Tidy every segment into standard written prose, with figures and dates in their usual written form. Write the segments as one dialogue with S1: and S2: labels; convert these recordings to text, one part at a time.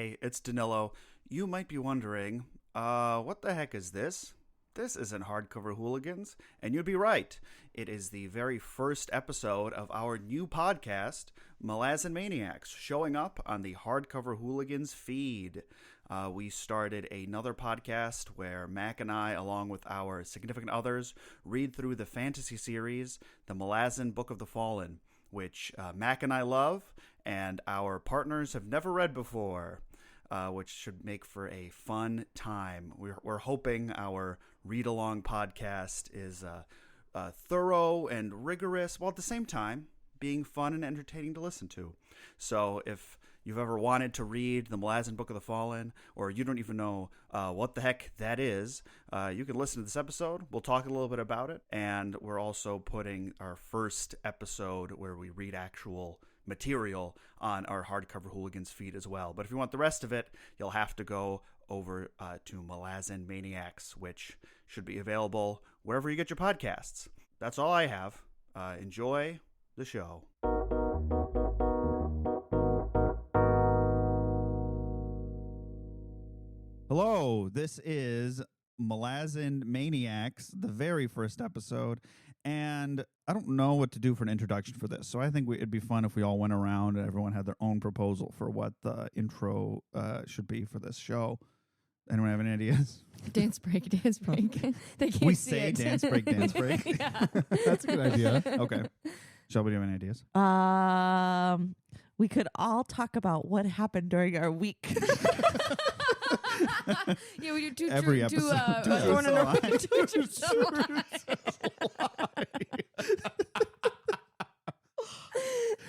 S1: Hey, it's Danylo. You might be wondering, what the heck is this? This isn't Hardcover Hooligans, and you'd be right. It is the very first episode of our new podcast, Malazan Maniacs, showing up on the Hardcover Hooligans feed. We started another podcast where Mac and I, along with our significant others, read through the fantasy series, the Malazan Book of the Fallen, which Mac and I love, and our partners have never read before, which should make for a fun time. We're hoping our read-along podcast is thorough and rigorous, while at the same time being fun and entertaining to listen to. So if you've ever wanted to read the Malazan Book of the Fallen, or you don't even know what the heck that is, you can listen to this episode. We'll talk a little bit about it, and we're also putting our first episode where we read actual material on our Hardcover Hooligans feed as well. But if you want the rest of it, you'll have to go over to Malazan Maniacs, which should be available wherever you get your podcasts. That's all I have. Enjoy the show. Hello, this is Malazan Maniacs, the very first episode, and I don't know what to do for an introduction for this, so I think it'd be fun if we all went around and everyone had their own proposal for what the intro should be for this show. Anyone have any ideas?
S2: Dance break, dance break. They can't
S1: We
S2: see
S1: say
S2: it.
S1: dance break, dance break.
S2: Yeah.
S3: That's a good idea.
S1: Okay. Shelby, do you have any ideas?
S4: We could all talk about what happened during our week.
S2: Yeah, we do
S1: Every episode.
S2: Born in a
S1: Two
S2: Two Truths and a Lie.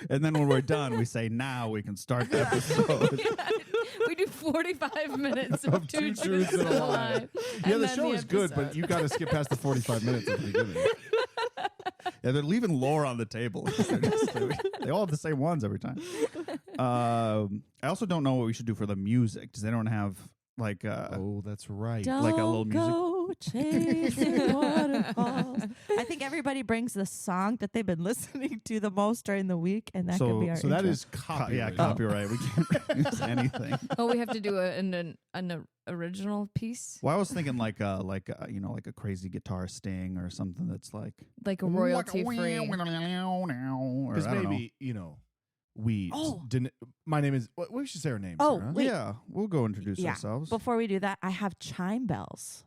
S1: And then when we're done, we say, now we can start the episode.
S2: Yeah. We do 45 minutes of Two Truths and a Lie.
S3: Yeah,
S2: And
S3: the
S2: then
S3: show is good, but
S2: episode.
S3: you got to skip past the 45 minutes at the beginning.
S1: Yeah, they're leaving lore on the table. They all have the same ones every time. I also don't know what we should do for the music. Does anyone have like
S3: Oh, that's right.
S4: Don't
S1: Like a little music?
S4: go chasing waterfalls. I think everybody brings the song that they've been listening to the most during the week, and that could be our
S3: So that
S4: intro.
S3: is copyright.
S1: copyright. We can't use anything.
S2: Oh, we have to do an original piece,
S1: Well, I was thinking like a crazy guitar sting or something that's like
S2: like a royalty free.
S3: Because maybe, we.
S4: Oh.
S3: My name is. What we should say our names.
S4: Oh,
S3: Sarah?
S4: wait.
S1: Yeah, we'll go introduce
S4: Yeah.
S1: ourselves.
S4: Before we do that, I have chime bells.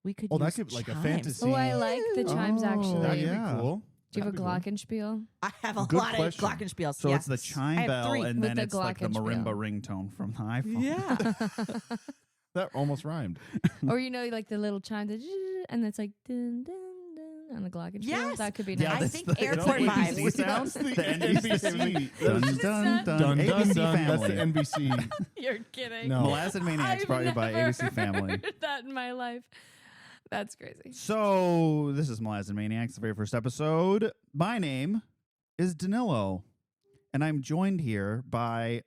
S4: We could
S3: Oh, that
S4: use
S3: could be like a
S4: chimes.
S3: fantasy.
S2: Oh, I like the chimes actually.
S3: That'd
S1: yeah.
S3: be cool.
S2: Do you have a
S3: That'd be cool.
S2: glockenspiel?
S4: I have a
S3: Good
S4: lot
S3: question.
S4: of glockenspiels.
S1: So it's the
S4: yes. I
S1: chime
S4: have
S1: bell,
S4: 3.
S1: and
S2: With
S1: then
S2: the
S1: it's like the
S2: glockenspiel.
S1: marimba ringtone from the iPhone.
S4: Yeah.
S3: That almost rhymed.
S2: Or like the little chime that and it's like dun dun dun on the glockenspiel.
S4: Yes.
S2: That could be
S1: Yeah,
S2: nice.
S4: I
S1: that's
S4: think
S1: the
S4: airport
S1: NBC
S4: vibes.
S1: sound.
S3: That's
S1: The NBC. Dun, dun, dun.
S3: Dun, dun,
S1: ABC
S3: dun. That's the
S1: Family.
S3: NBC.
S2: You're kidding.
S3: No.
S1: Malazan Maniacs
S2: I've
S1: brought to you by
S2: never
S1: ABC Family.
S2: heard that in my life. That's crazy.
S1: So this is Malazan Maniacs, the very first episode. My name is Danylo, and I'm joined here by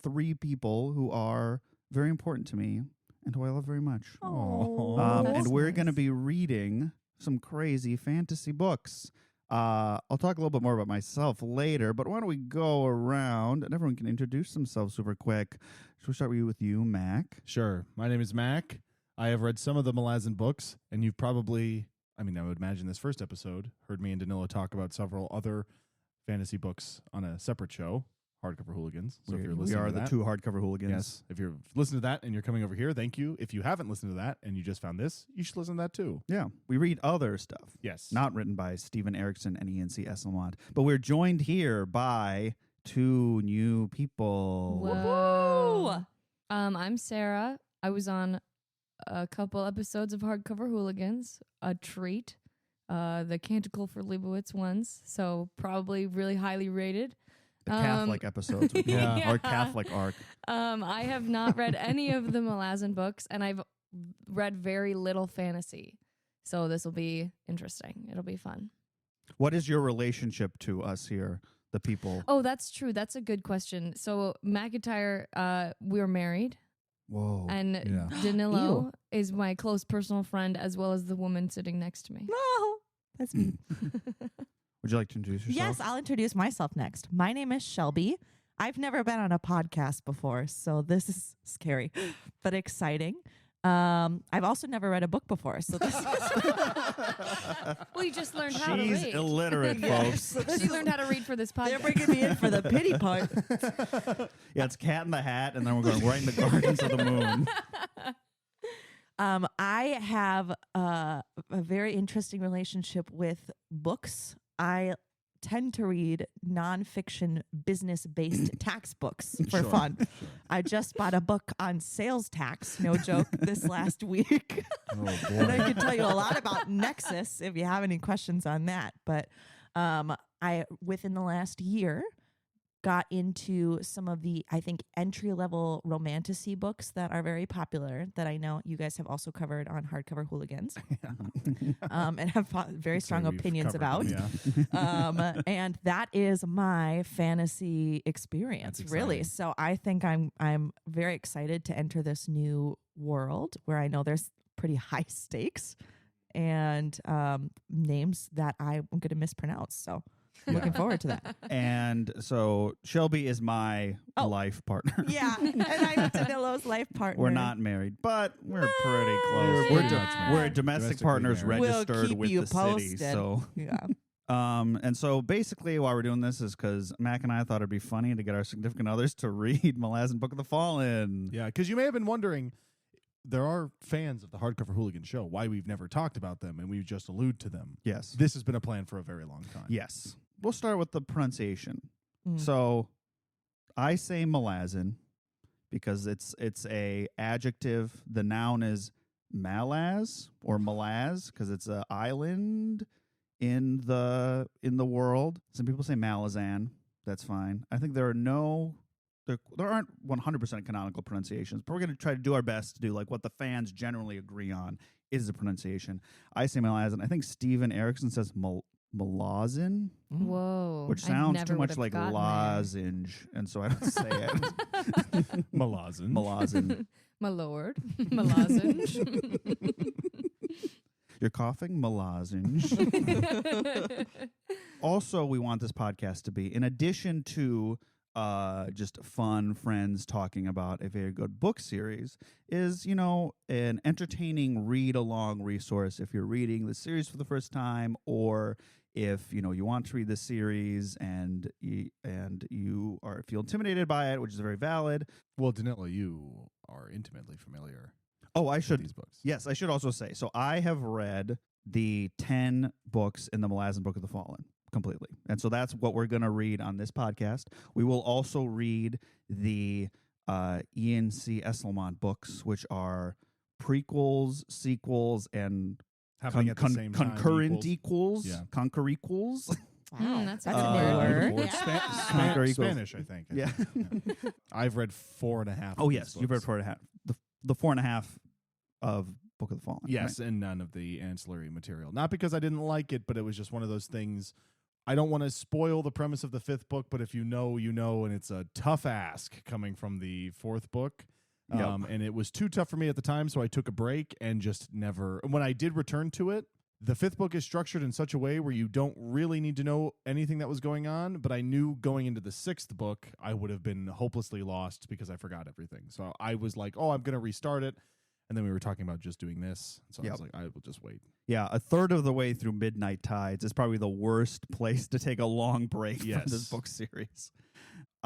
S1: 3 people who are very important to me and who I love very much.
S4: Oh,
S1: And
S4: that's
S1: we're
S4: nice.
S1: going to be reading some crazy fantasy books. I'll talk a little bit more about myself later, but why don't we go around and everyone can introduce themselves super quick. Should we start with you, Mac?
S3: Sure. My name is Mac. I have read some of the Malazan books, and you've probably, I would imagine this first episode, heard me and Danylo talk about several other fantasy books on a separate show, Hardcover Hooligans. So if you're
S1: We
S3: listening
S1: are
S3: to
S1: the
S3: that,
S1: 2 hardcover hooligans.
S3: yes, if you're listening to that and you're coming over here, thank you. If you haven't listened to that and you just found this, you should listen to that too.
S1: Yeah, we read other stuff.
S3: Yes.
S1: Not written by Steven Erikson and Ian C. Esselmont. But we're joined here by 2 new people.
S2: Whoa. I'm Sarah. I was on a couple episodes of Hardcover Hooligans. A treat. The Canticle for Leibowitz ones. So probably really highly rated.
S1: The Catholic episodes. We call them,
S2: Yeah.
S1: Our Catholic arc.
S2: I have not read any of the Malazan books, and I've read very little fantasy. So this will be interesting. It'll be fun.
S1: What is your relationship to us here, the people?
S2: Oh, that's true. That's a good question. So McIntyre, we were married,
S1: Whoa.
S2: and
S3: Yeah.
S2: Danylo is my close personal friend, as well as the woman sitting next to me.
S4: No, that's me.
S1: Would you like to introduce yourself?
S4: Yes, I'll introduce myself next. My name is Shelby. I've never been on a podcast before, so this is scary, but exciting. I've also never read a book before, so this is
S2: Well, you just learned how to
S1: She's
S2: read.
S1: illiterate, folks.
S2: She learned how to read for this
S4: they're
S2: podcast.
S4: bringing me in for the pity part.
S1: Yeah, it's Cat in the Hat, and then we're going right into Gardens of the Moon.
S4: I have a very interesting relationship with books. I tend to read nonfiction business-based tax books for
S3: Sure,
S4: fun.
S3: sure.
S4: I just bought a book on sales tax, no joke, this last week.
S3: Oh
S4: And I
S3: boy.
S4: can tell you a lot about Nexus if you have any questions on that. But I, within the last year, got into some of the, I think, entry-level romantasy books that are very popular that I know you guys have also covered on Hardcover Hooligans and have very strong
S3: We've
S4: opinions
S3: covered
S4: about.
S3: them, yeah.
S4: And that is my fantasy experience,
S3: That's
S4: really.
S3: exciting.
S4: So I think I'm very excited to enter this new world where I know there's pretty high stakes and names that I'm going to mispronounce. So I'm looking forward to that.
S1: And so Shelby is my
S4: Oh.
S1: life partner.
S4: Yeah, and I'm Danylo's life partner.
S1: We're not married, but we're pretty close.
S3: We're
S1: We're,
S3: pretty much married.
S1: we're domestic
S3: Domestically
S1: partners
S3: married.
S4: We'll
S1: registered
S4: keep
S1: with
S4: you
S1: the city.
S4: posted.
S1: So,
S4: Yeah.
S1: and so basically, why we're doing this is because Mac and I thought it'd be funny to get our significant others to read Malazan Book of the Fallen.
S3: Yeah, because you may have been wondering, there are fans of the Hardcover Hooligan show, why we've never talked about them, and we just allude to them.
S1: Yes.
S3: This has been a plan for a very long time.
S1: Yes. We'll start with the pronunciation.
S4: Mm.
S1: So I say Malazan because it's a adjective. The noun is Malaz or Malaz because it's an island in the world. Some people say Malazan. That's fine. I think there aren't 100% canonical pronunciations, but we're going to try to do our best to do like what the fans generally agree on is the pronunciation. I say Malazan. I think Steven Erickson says Malazan,
S2: Whoa.
S1: which
S2: I
S1: sounds
S2: never
S1: too much
S2: would've
S1: like
S2: gotten there.
S1: lozenge, and so I don't say it.
S3: Malazan.
S1: Malazan.
S2: My lord. Malazan.
S1: You're coughing? Malazenge. Also, we want this podcast to be, in addition to just fun friends talking about a very good book series, is, an entertaining read-along resource if you're reading the series for the first time, or if, you want to read the series and you feel intimidated by it, which is very valid.
S3: Well, Danylo, you are intimately familiar
S1: Oh, I
S3: with
S1: should.
S3: these books.
S1: Yes, I should also say. So I have read the 10 books in the Malazan Book of the Fallen completely. And so that's what we're going to read on this podcast. We will also read the Ian C. Esselmont books, which are prequels, sequels, and
S3: Happening at the same time.
S1: concurrent
S3: equals.
S1: equals.
S3: Yeah.
S1: Concur equals.
S2: That's a
S4: That's
S2: good
S4: a new
S2: word.
S4: word.
S1: Concur equals.
S3: Spanish, I think.
S1: Yeah.
S3: I've read 4.5.
S1: Oh,
S3: of
S1: yes.
S3: these
S1: You've read
S3: books.
S1: 4.5. The 4.5 of Book of the Fallen.
S3: Yes, and none of the ancillary material. Not because I didn't like it, but it was just one of those things. I don't want to spoil the premise of the 5th book, but if you know, you know, and it's a tough ask coming from the 4th book.
S1: Yep.
S3: And it was too tough for me at the time, so I took a break and just never. When I did return to it, the 5th book is structured in such a way where you don't really need to know anything that was going on, but I knew going into the 6th book, I would have been hopelessly lost because I forgot everything. So I was like, oh, I'm going to restart it. And then we were talking about just doing this. So I
S1: Yep.
S3: was like, I will just wait.
S1: Yeah, a third of the way through Midnight Tides is probably the worst place to take a long break from this
S3: Yes.
S1: book series.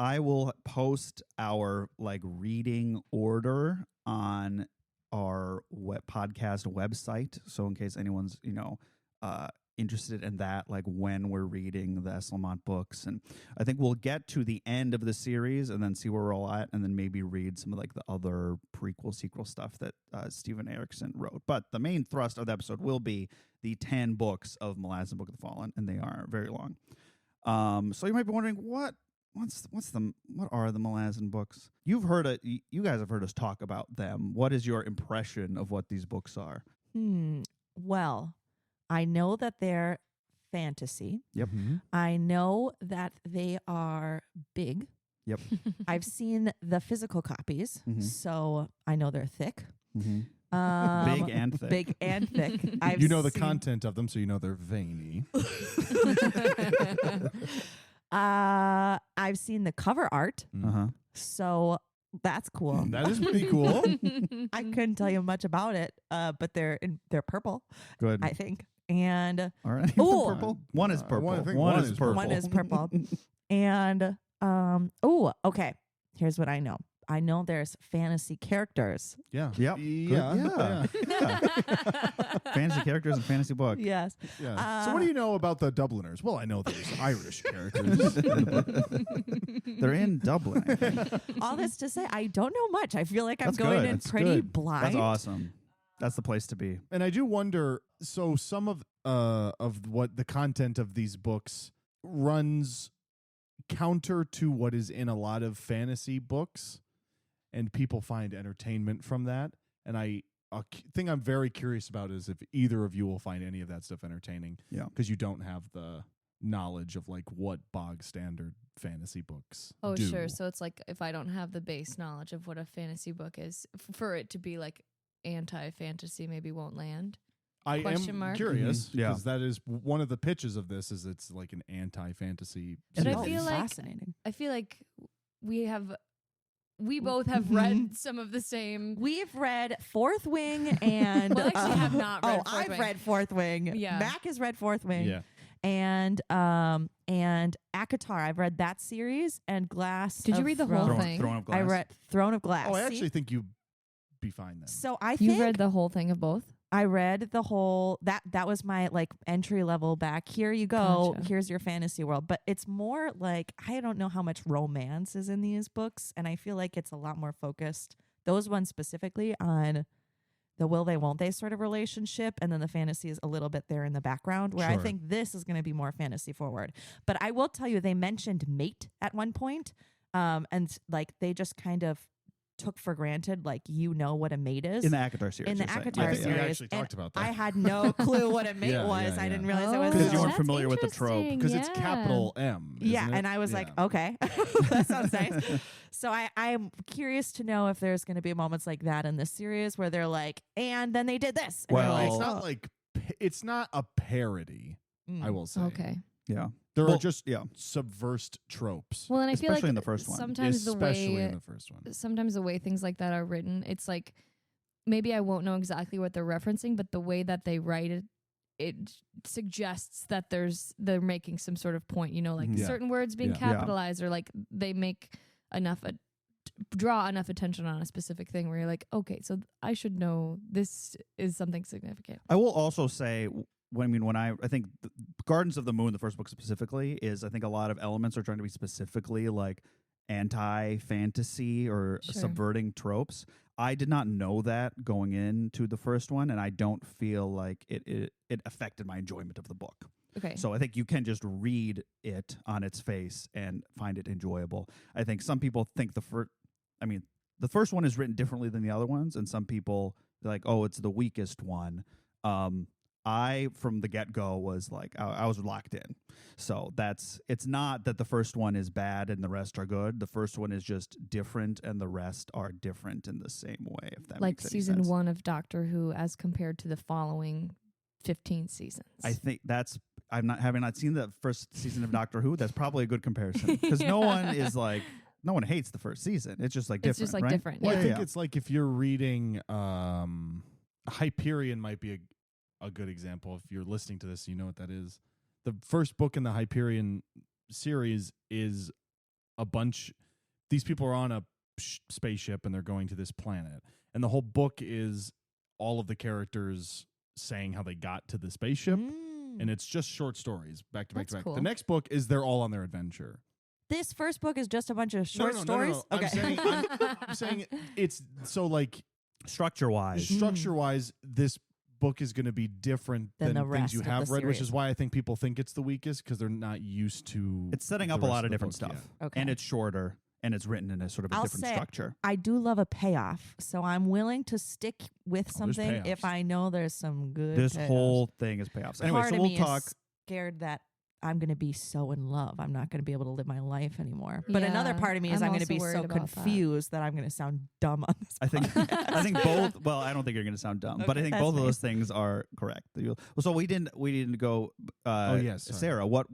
S1: I will post our reading order on our podcast website. So in case anyone's interested in that, when we're reading the Esselmont books, and I think we'll get to the end of the series and then see where we're all at, and then maybe read some of the other prequel sequel stuff that Steven Erickson wrote. But the main thrust of the episode will be the 10 books of Malazan Book of the Fallen, and they are very long. So you might be wondering what are the Malazan books? You guys have heard us talk about them. What is your impression of what these books are?
S4: Well, I know that they're fantasy.
S1: Yep.
S4: I know that they are big.
S1: Yep.
S4: I've seen the physical copies,
S1: Mhm.
S4: so I know they're thick.
S1: Mm-hmm.
S4: Big
S1: and thick.
S4: Big and thick. I've
S3: You know the
S4: seen-
S3: content of them, so you know they're veiny.
S4: I've seen the cover art, so that's cool.
S3: That is pretty cool.
S4: I couldn't tell you much about it, but they're purple.
S1: Good.
S4: I think. And
S1: all right.
S4: Ooh.
S1: Purple. One is purple.
S3: I think
S1: One is purple.
S4: one is purple. And okay. Here's what I know. I know there's fantasy characters.
S3: Yeah.
S1: Yep.
S3: Yeah.
S1: Fantasy characters and fantasy book.
S4: Yes.
S3: Yeah. So what do you know about the Dubliners? Well, I know there's Irish characters.
S1: They're in Dublin, I think.
S4: All this to say, I don't know much. I feel like I'm
S1: That's
S4: going
S1: good.
S4: in
S1: That's
S4: pretty
S3: good.
S4: blind.
S1: That's awesome. That's the place to be.
S3: And I do wonder, so some of what the content of these books runs counter to what is in a lot of fantasy books, and people find entertainment from that. And a thing I'm very curious about is if either of you will find any of that stuff entertaining.
S1: Yeah.
S3: Because you don't have the knowledge of like what bog standard fantasy books
S2: Oh,
S3: do.
S2: sure. So it's like if I don't have the base knowledge of what a fantasy book is, for it to be like anti-fantasy maybe won't land.
S3: I
S2: Question
S3: am
S2: mark?
S3: curious
S1: Yeah.
S3: because that is one of the pitches of this is it's like an anti-fantasy
S2: But I
S3: series.
S2: feel like-
S4: fascinating.
S2: I feel like we both have read some of the same.
S4: We've read Fourth Wing and
S2: Well, actually, I have not read Fourth
S4: I've
S2: Wing.
S4: read Fourth Wing.
S2: Yeah.
S4: Mac has read Fourth Wing.
S3: Yeah.
S4: And Akatar. I've read that series and Glass.
S2: Did you
S4: of
S2: read the whole
S4: Throne.
S2: thing?
S1: Throne of Glass.
S4: I read Throne of Glass.
S3: Oh, I
S4: See?
S3: actually think you'd be fine then.
S4: So I
S2: You
S4: think
S2: read the whole thing of both?
S4: I read the whole that was my like entry level back. Here you go.
S2: Gotcha.
S4: Here's your fantasy world. But it's more like I don't know how much romance is in these books, and I feel like it's a lot more focused. Those ones specifically on the will they won't they sort of relationship, and then the fantasy is a little bit there in the background. Where I
S3: Sure.
S4: think this is going to be more fantasy forward. But I will tell you, they mentioned mate at one point, and like they just kind of took for granted, like what a mate is
S1: In the Akatar series.
S4: in the
S1: you're saying.
S4: Akatar
S3: I think we
S4: series.
S3: actually
S4: and
S3: talked about that.
S4: I had no clue what a mate
S3: Yeah,
S4: was.
S3: yeah,
S4: I
S3: yeah.
S4: didn't realize it was.
S1: Because you
S4: a-
S1: weren't
S2: That's
S1: familiar with the trope.
S2: interesting.
S3: Because it's
S2: Yeah.
S3: capital M.
S4: yeah,
S3: isn't it?
S4: and I was like,
S3: Yeah.
S4: okay, that sounds nice. So I'm curious to know if there's going to be moments like that in this series where they're like, and then they did this. And
S1: Well,
S4: you're
S3: It's
S4: like,
S3: not like it's not a parody.
S4: mm.
S3: I will say.
S2: Okay.
S1: Yeah.
S3: There
S1: Well,
S3: are just
S1: yeah.
S3: subversed tropes.
S2: Well, and I feel like
S1: Especially in the first one.
S2: sometimes
S3: Especially in the first one.
S2: sometimes the way things like that are written, it's like maybe I won't know exactly what they're referencing, but the way that they write it, it suggests that they're making some sort of point, like
S1: Mhm.
S3: Yeah.
S2: certain words being
S3: Yeah.
S2: capitalized or like they make enough draw enough attention on a specific thing where you're like, okay, so I should know this is something significant.
S1: I will also say, when I think Gardens of the Moon, the first book specifically, is I think a lot of elements are trying to be specifically like anti-fantasy or
S2: Sure.
S1: subverting tropes. I did not know that going into the first one, and I don't feel like it affected my enjoyment of the book.
S2: Okay.
S1: So I think you can just read it on its face and find it enjoyable. I think some people think the first one is written differently than the other ones, and some people they're like, oh, it's the weakest one. I, from the get-go, was like, I was locked in. So it's not that the first one is bad and the rest are good. The first one is just different and the rest are different in the same way, if that
S2: like
S1: makes any
S2: season
S1: sense.
S2: 1 of Doctor Who as compared to the following 15 seasons.
S1: I think having not seen the first season of Doctor Who, that's probably a good comparison. Because no one hates the first season. It's just like different.
S2: It's just like
S1: right?
S2: different.
S3: Well,
S2: Yeah.
S3: I think it's like if you're reading Hyperion might be a good example. If you're listening to this, you know what that is. The first book in the Hyperion series is a bunch. These people are on a spaceship and they're going to this planet, and the whole book is all of the characters saying how they got to the spaceship, and it's just short stories back to back to
S2: That's
S3: back.
S2: cool.
S3: The next book is they're all on their adventure.
S4: This first book is just a bunch of short stories.
S3: No. I'm saying it's so like
S1: Structure-wise.
S3: structure-wise, this book is going to be different
S4: Than
S3: than
S4: the
S3: things you
S4: rest of
S3: have
S4: the
S3: read, which
S4: series.
S3: is why I think people think it's the weakest because they're not used to.
S1: It's setting
S3: the
S1: up a
S3: rest
S1: lot of
S3: the
S1: different
S3: book
S1: stuff.
S3: yet.
S4: Okay.
S1: And it's shorter, and it's written in a sort of a
S4: I'll
S1: different
S4: say-
S1: structure.
S4: I do love a payoff, so I'm willing to stick with
S3: there's
S4: something if
S3: payoffs.
S4: I know there's some good.
S1: This
S4: payoffs.
S1: whole thing is payoffs. Anyway,
S4: Part
S1: so
S4: of
S1: we'll
S4: me
S1: talk.
S4: is scared that I'm going to be so in love. I'm not going to be able to live my life anymore. But another
S2: Yeah,
S4: part of me is I'm going to
S2: also
S4: be
S2: worried
S4: so
S2: about that.
S4: confused that I'm going to sound dumb on this
S1: I think
S4: podcast.
S1: I think both. Well, I don't think you're going to sound dumb, but I
S4: Okay,
S1: think
S4: that's
S1: both of
S4: fair.
S1: those things are correct. So we didn't go.
S3: Oh, yes, sorry.
S1: Sarah, what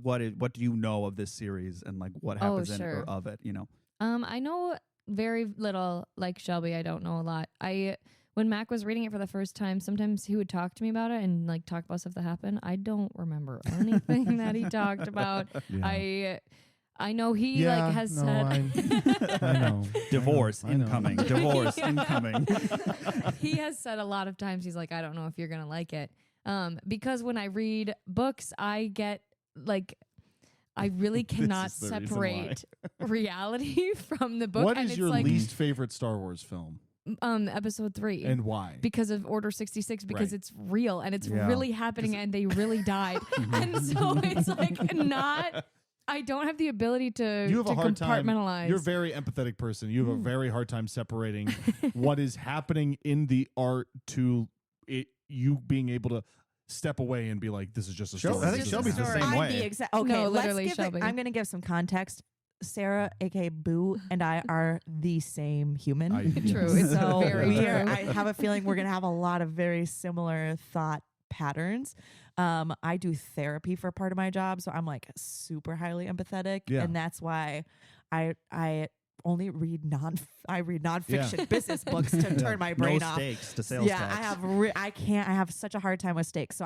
S1: do you know of this series and like what happens in it
S2: sure.
S1: or of it? You know.
S2: I know very little. Like Shelby, I don't know a lot. When Mac was reading it for the first time, sometimes he would talk to me about it and like talk about stuff that happened. I don't remember anything that he talked about.
S3: Yeah.
S2: I know he has said
S3: I know.
S1: Divorce
S3: I know.
S1: incoming. Divorce incoming.
S2: he has said a lot of times he's like, I don't know if you're gonna like it. Because when I read books, I get like I really cannot
S3: is the reason
S2: separate reality from the book.
S3: What
S2: and
S3: is
S2: it's
S3: your
S2: like,
S3: least favorite Star Wars film,
S2: episode 3.
S3: and why?
S2: Because of Order 66, because
S3: Right.
S2: it's real and it's
S1: Yeah.
S2: really happening and they really died. And so it's like not, I don't have the ability to,
S3: You have a hard time.
S2: compartmentalize.
S3: You're a very empathetic person. You have a very hard time separating what is happening in the art to it. You being able to step away and be like, "This is just a
S1: Shelby-
S3: story."
S1: I think
S3: This is
S1: Shelby's the
S3: story.
S1: same
S4: I'm
S1: way.
S4: the exact. Okay,
S2: No,
S4: let's
S2: literally,
S4: give it-
S2: Shelby.
S4: I'm going to give some context. Sarah, aka Boo, and I are the same human.
S2: True. It's
S4: So
S2: very
S4: we are,
S2: true.
S4: I have a feeling we're going to have a lot of very similar thought patterns. I do therapy for part of my job, so I'm like super highly empathetic,
S3: Yeah.
S4: and that's why I only read nonfiction business books to turn my brain
S1: no
S4: off.
S1: stakes to sales
S4: Yeah,
S1: tax.
S4: I have. I have such a hard time with stakes.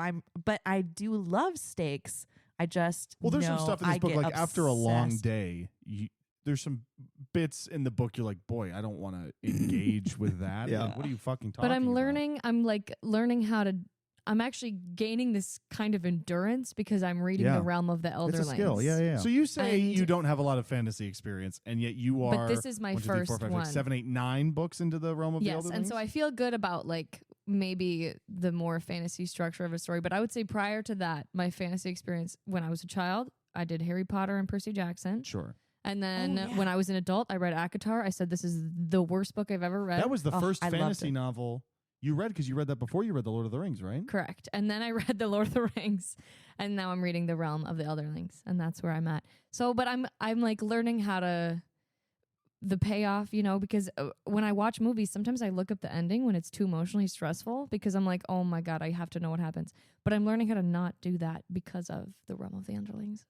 S4: But I do love stakes. I just
S3: Well, there's some
S4: know
S3: stuff in this
S4: I
S3: book.
S4: get
S3: Like after a long
S4: obsessed.
S3: day, there's some bits in the book. You're like, boy, I don't want to engage with that.
S1: Yeah.
S3: Like, what are you fucking talking
S2: but I'm
S3: about?
S2: learning, learning how to, I'm actually gaining this kind of endurance because I'm reading
S1: Yeah.
S2: The Realm of the Elderlings.
S1: It's a skill. Yeah.
S3: So you say
S2: And-
S3: you don't have a lot of fantasy experience, and yet you are.
S2: But this is my
S3: 1, 2, 3, 4,
S2: first
S3: 5, 6,
S2: one.
S3: 7, 8, 9 books into the realm of the
S2: Yes,
S3: Elder
S2: and so I feel good about like maybe the more fantasy structure of a story. But I would say prior to that, my fantasy experience when I was a child, I did Harry Potter and Percy Jackson.
S3: Sure.
S2: And then
S4: yeah.
S2: when I was an adult, I read ACOTAR. I said, this is the worst book I've ever read.
S3: That was the
S4: Oh,
S3: first
S4: I loved
S3: fantasy
S4: it.
S3: novel you read, because you read that before you read The Lord of the Rings, right?
S2: Correct. And then I read The Lord of the Rings, and now I'm reading The Realm of the Elderlings, and that's where I'm at. So, but I'm like learning how to the payoff, you know, because when I watch movies, sometimes I look up the ending when it's too emotionally stressful because I'm like, oh my God, I have to know what happens. But I'm learning how to not do that because of The Realm of the Underlings.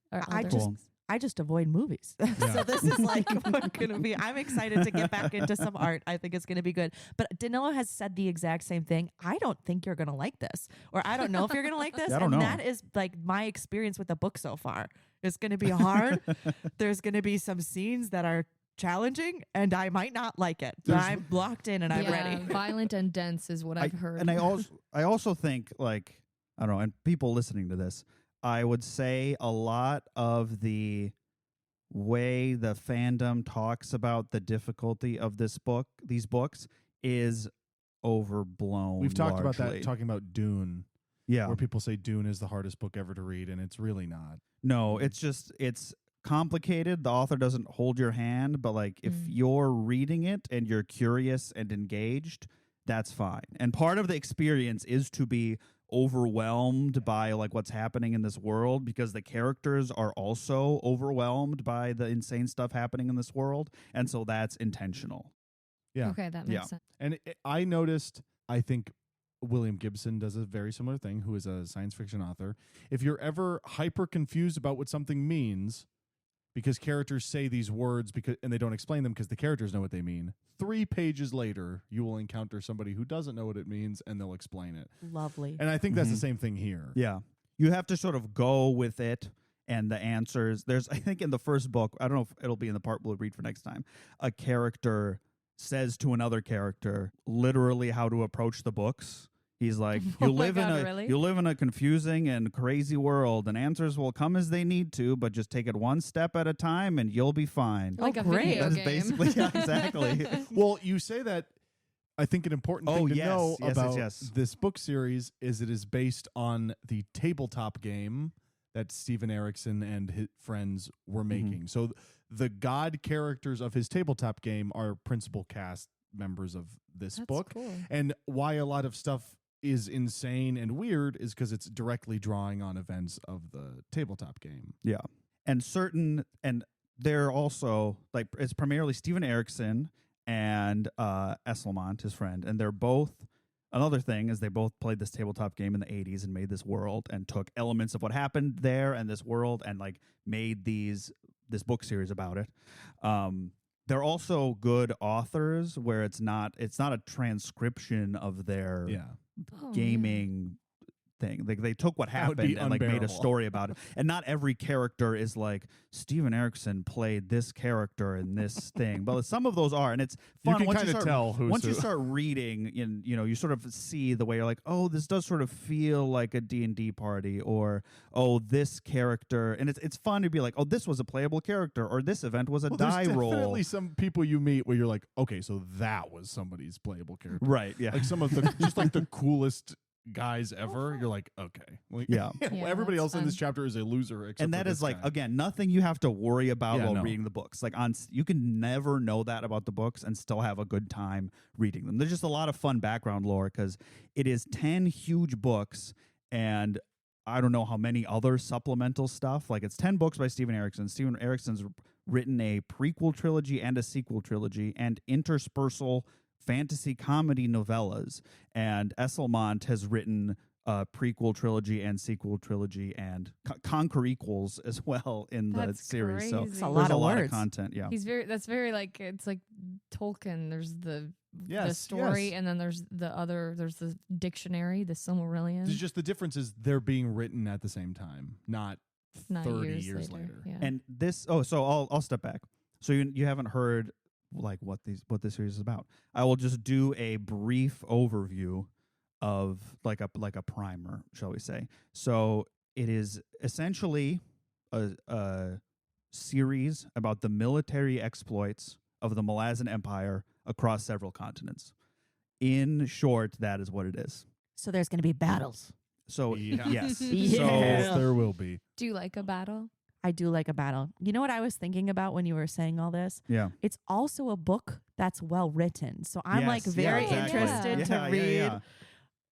S4: I just avoid movies. So this is like going to be, I'm excited to get back into some art. I think it's going to be good. But Danylo has said the exact same thing. I don't think you're going to like this, or I don't know if you're going to like this.
S1: Yeah, I don't
S4: and
S1: know.
S4: that is like my experience with the book so far. It's going to be hard. There's going to be some scenes that are challenging and I might not like it. But I'm locked in and I'm ready.
S2: Violent and dense is what I've heard.
S1: And I also think, like, I don't know, and people listening to this, I would say a lot of the way the fandom talks about the difficulty of these books, is overblown.
S3: We've talked about
S1: largely.
S3: that, talking about Dune,
S1: Yeah.
S3: where people say Dune is the hardest book ever to read, and it's really not.
S1: No, it's complicated. The author doesn't hold your hand, but like if you're reading it and you're curious and engaged, that's fine. And part of the experience is to be overwhelmed by like what's happening in this world, because the characters are also overwhelmed by the insane stuff happening in this world, and so that's intentional.
S3: Yeah.
S2: Okay, that makes sense.
S3: And I noticed, I think William Gibson does a very similar thing, who is a science fiction author. If you're ever hyper confused about what something means, because characters say these words and they don't explain them because the characters know what they mean, 3 pages later, you will encounter somebody who doesn't know what it means and they'll explain it.
S4: Lovely.
S3: And I think that's the same thing here.
S1: Yeah. You have to sort of go with it and the answers. There's, I think in the first book, I don't know if it'll be in the part we'll read for next time, a character says to another character literally how to approach the books. He's like,
S2: Oh
S1: you
S2: my
S1: live
S2: God,
S1: in a
S2: really?
S1: you live in a confusing and crazy world, and answers will come as they need to, but just take it one step at a time and you'll be fine.
S2: Like a
S4: great.
S2: video
S1: That's
S2: game.
S1: basically yeah, exactly.
S3: Well, you say that. I think an important thing to
S1: yes,
S3: know
S1: yes,
S3: about
S1: yes.
S3: this book series is it is based on the tabletop game that Steven Erikson and his friends were making. So the god characters of his tabletop game are principal cast members of this
S2: That's
S3: book.
S2: cool.
S3: And why a lot of stuff is insane and weird is because it's directly drawing on events of the tabletop game.
S1: Yeah. And they're also like, it's primarily Steven Erikson and Esselmont, his friend, and they're both. Another thing is they both played this tabletop game in the 80s and made this world and took elements of what happened there and this world and like made this book series about it. They're also good authors where it's not a transcription of their gaming thing. Like they took what happened and like made a story about it. And not every character is like Steven Erikson played this character in this thing. But some of those are, and it's fun.
S3: You can kind of tell who's
S1: once you start reading, you sort of see the way you're like, oh, this does sort of feel like a D&D party, or oh, this character, and it's fun to be like, oh, this was a playable character, or this event was a die roll.
S3: There's definitely some people you meet where you're like, okay, so that was somebody's playable character,
S1: right? Yeah,
S3: like some of the just like the coolest guys ever. You're like, okay, like,
S1: yeah.
S3: Everybody else in this chapter is a loser, except
S1: and that
S3: for
S1: is
S3: this
S1: like
S3: guy.
S1: Again, nothing you have to worry about while reading the books. Like you can never know that about the books and still have a good time reading them. There's just a lot of fun background lore because it is 10 huge books and I don't know how many other supplemental stuff. Like it's 10 books by Steven Erikson. Steven Erikson's written a prequel trilogy and a sequel trilogy and interspersal fantasy comedy novellas, and Esselmont has written a prequel trilogy and sequel trilogy and conquer equals as well in the series.
S2: Crazy.
S1: So
S2: It's
S4: a
S1: there's
S4: lot
S1: a
S4: of
S1: lot
S4: words.
S1: of content. Yeah,
S2: That's very like, it's like Tolkien. There's the
S3: Yes,
S2: story,
S3: yes.
S2: and then there's the dictionary, the Silmarillion.
S3: It's just the difference is they're being written at the same time, not 30 years later.
S2: Yeah.
S1: and this. Oh, so I'll step back. So you haven't heard like what this series is about. I will just do a brief overview of like a primer, shall we say. So it is essentially a series about the military exploits of the Malazan Empire across several continents. In short, that is what it is.
S4: So there's going to be battles.
S1: So yes.
S4: Yeah.
S3: So there will be.
S2: Do you like a battle?
S4: I do like a battle. You know what I was thinking about when you were saying all this?
S1: Yeah.
S4: It's also a book that's well written. So I'm like
S1: Yes,
S4: very
S1: exactly.
S4: interested to read.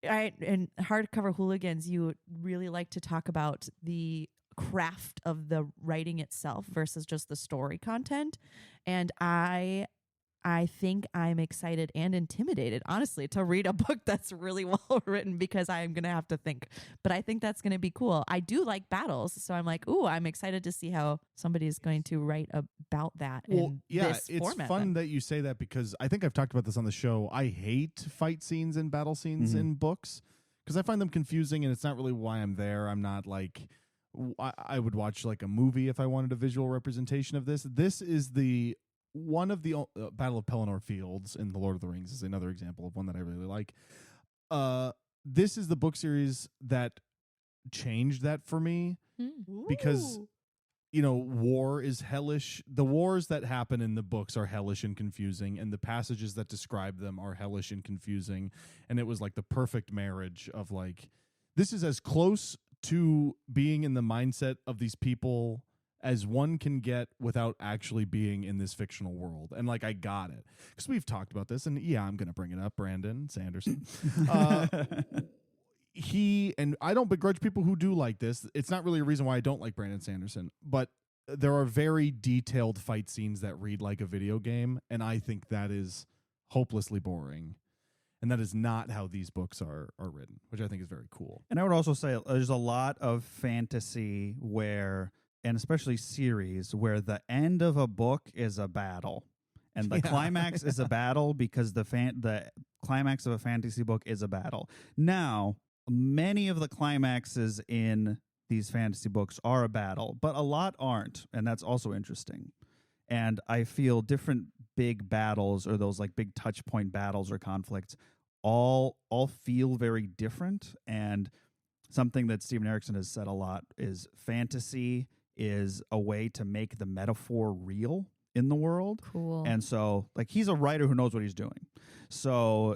S1: Yeah.
S4: In Hardcover Hooligans, you really like to talk about the craft of the writing itself versus just the story content. And I think I'm excited and intimidated, honestly, to read a book that's really well written because I'm going to have to think. But I think that's going to be cool. I do like battles. So I'm like, ooh, I'm excited to see how somebody's going to write about that in this
S3: it's
S4: format.
S3: fun that you say that because I think I've talked about this on the show. I hate fight scenes and battle scenes in books because I find them confusing and it's not really why I'm there. I'm not like... I would watch like a movie if I wanted a visual representation of this. This is one of the Battle of Pelennor Fields in The Lord of the Rings is another example of one that I really like. This is the book series that changed that for me because, war is hellish. The wars that happen in the books are hellish and confusing, and the passages that describe them are hellish and confusing. And it was like the perfect marriage of like, this is as close to being in the mindset of these people as one can get without actually being in this fictional world. And like, I got it because we've talked about this and I'm going to bring it up. Brandon Sanderson, and I don't begrudge people who do like this. It's not really a reason why I don't like Brandon Sanderson, but there are very detailed fight scenes that read like a video game. And I think that is hopelessly boring. And that is not how these books are written, which I think is very cool.
S1: And I would also say there's a lot of fantasy where, and especially series, where the end of a book is a battle. And the climax is a battle because the climax of a fantasy book is a battle. Now, many of the climaxes in these fantasy books are a battle, but a lot aren't. And that's also interesting. And I feel different big battles or those like big touch point battles or conflicts all feel very different. And something that Steven Erikson has said a lot is fantasy is a way to make the metaphor real in the world.
S2: Cool.
S1: And so like he's a writer who knows what he's doing. So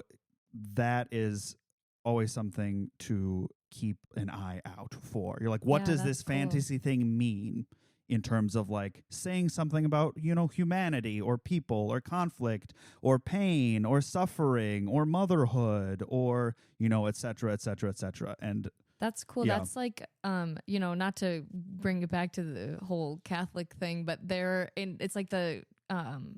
S1: that is always something to keep an eye out for. You're like, what does this fantasy thing mean in terms of like saying something about, humanity or people or conflict or pain or suffering or motherhood or, et cetera, et cetera, et cetera. And
S2: that's cool.
S1: Yeah.
S2: That's like, not to bring it back to the whole Catholic thing, but it's like the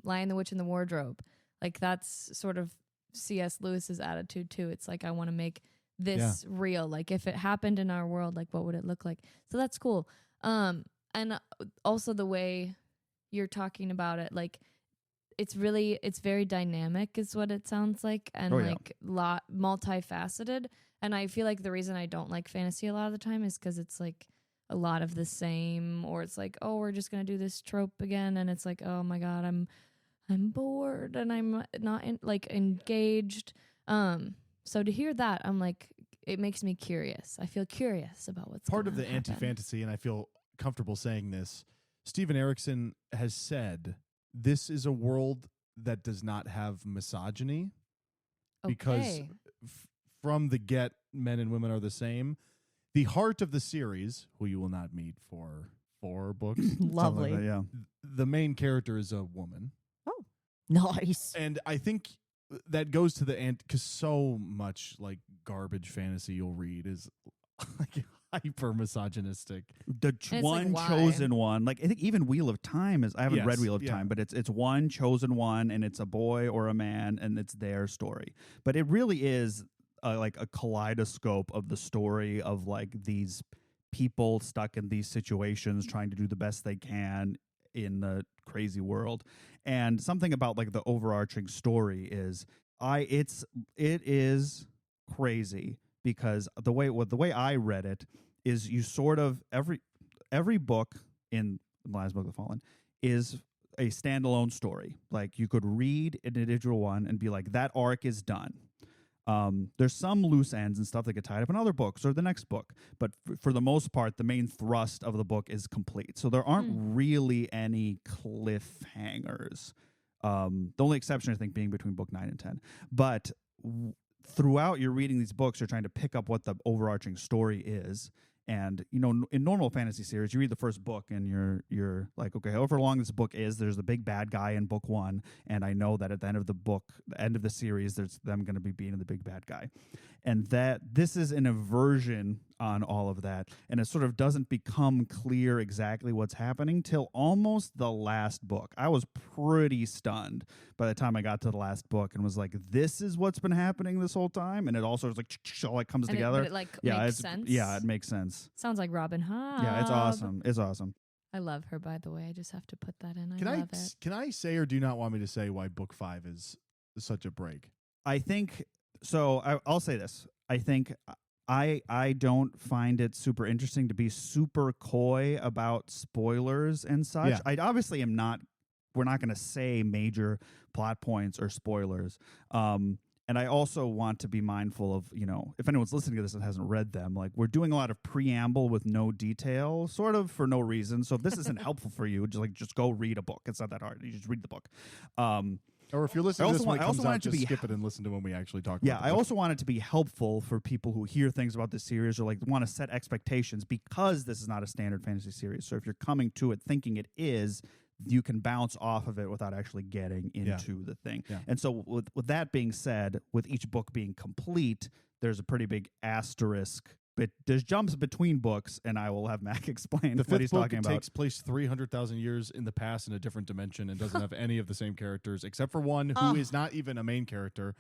S2: Lion, the Witch, and the Wardrobe. Like that's sort of C.S. Lewis's attitude too. It's like, I want to make this real. Like if it happened in our world, like what would it look like? So that's cool. And also the way you're talking about it, like it's very dynamic is what it sounds like. And multifaceted. And I feel like the reason I don't like fantasy a lot of the time is because it's like a lot of the same, or it's like, oh, we're just going to do this trope again. And it's like, oh my God, I'm bored and I'm not engaged. So to hear that, I'm like, it makes me curious. I feel curious about what's
S3: part of the
S2: happen.
S3: anti-fantasy, and I feel comfortable saying this. Stephen Erickson has said this is a world that does not have misogyny because from the get, men and women are the same. The heart of the series, who you will not meet for 4 books,
S4: Lovely.
S1: Like that, yeah.
S3: The main character is a woman.
S4: Oh, nice.
S3: And I think that goes to the end because so much like garbage fantasy you'll read is like hyper misogynistic.
S1: The one chosen one, like I think even Wheel of Time is. I haven't read Wheel of Time, but it's one chosen one, and it's a boy or a man, and it's their story. But it really is like a kaleidoscope of the story of like these people stuck in these situations, trying to do the best they can in the crazy world. And something about like the overarching story is it is crazy because the way I read it is you sort of every book in Malazan Book of the Fallen is a standalone story. Like you could read an individual one and be like, that arc is done. There's some loose ends and stuff that get tied up in other books or the next book, but for the most part, the main thrust of the book is complete. So there aren't really any cliffhangers. The only exception, I think, being between book 9 and 10. But throughout you're reading these books, you're trying to pick up what the overarching story is. And, in normal fantasy series, you read the first book and you're like, okay, however long this book is, there's the big bad guy in book 1. And I know that at the end of the book, the end of the series, there's them going to be beating the big bad guy. And that this is an aversion on all of that. And it sort of doesn't become clear exactly what's happening till almost the last book. I was pretty stunned by the time I got to the last book and was like, this is what's been happening this whole time. And it all sort of like comes together.
S2: But it makes sense.
S1: Yeah, it makes sense.
S2: Sounds like Robin Hood.
S1: Yeah, it's awesome. It's awesome.
S2: I love her, by the way. I just have to put that in. I love it.
S3: Can I say, or do you not want me to say, why book 5 is such a break?
S1: I think so. I'll say this. I think I don't find it super interesting to be super coy about spoilers and such.
S3: Yeah.
S1: I obviously am not. We're not going to say major plot points or spoilers. And I also want to be mindful of, if anyone's listening to this and hasn't read them, like we're doing a lot of preamble with no detail, sort of for no reason. So if this isn't helpful for you, just go read a book. It's not that hard. You just read the book.
S3: Or if you're listening to this when it comes out, just skip it and listen to when we actually talk about it.
S1: Yeah, I also want it to be helpful for people who hear things about this series or like want to set expectations because this is not a standard fantasy series. So if you're coming to it thinking it is, you can bounce off of it without actually getting into the thing. Yeah. And so with that being said, with each book being complete, there's a pretty big asterisk. But there's jumps between books, and I will have Mac explain what he's talking about.
S3: The 5th book takes place 300,000 years in the past in a different dimension and doesn't have any of the same characters, except for one who is not even a main character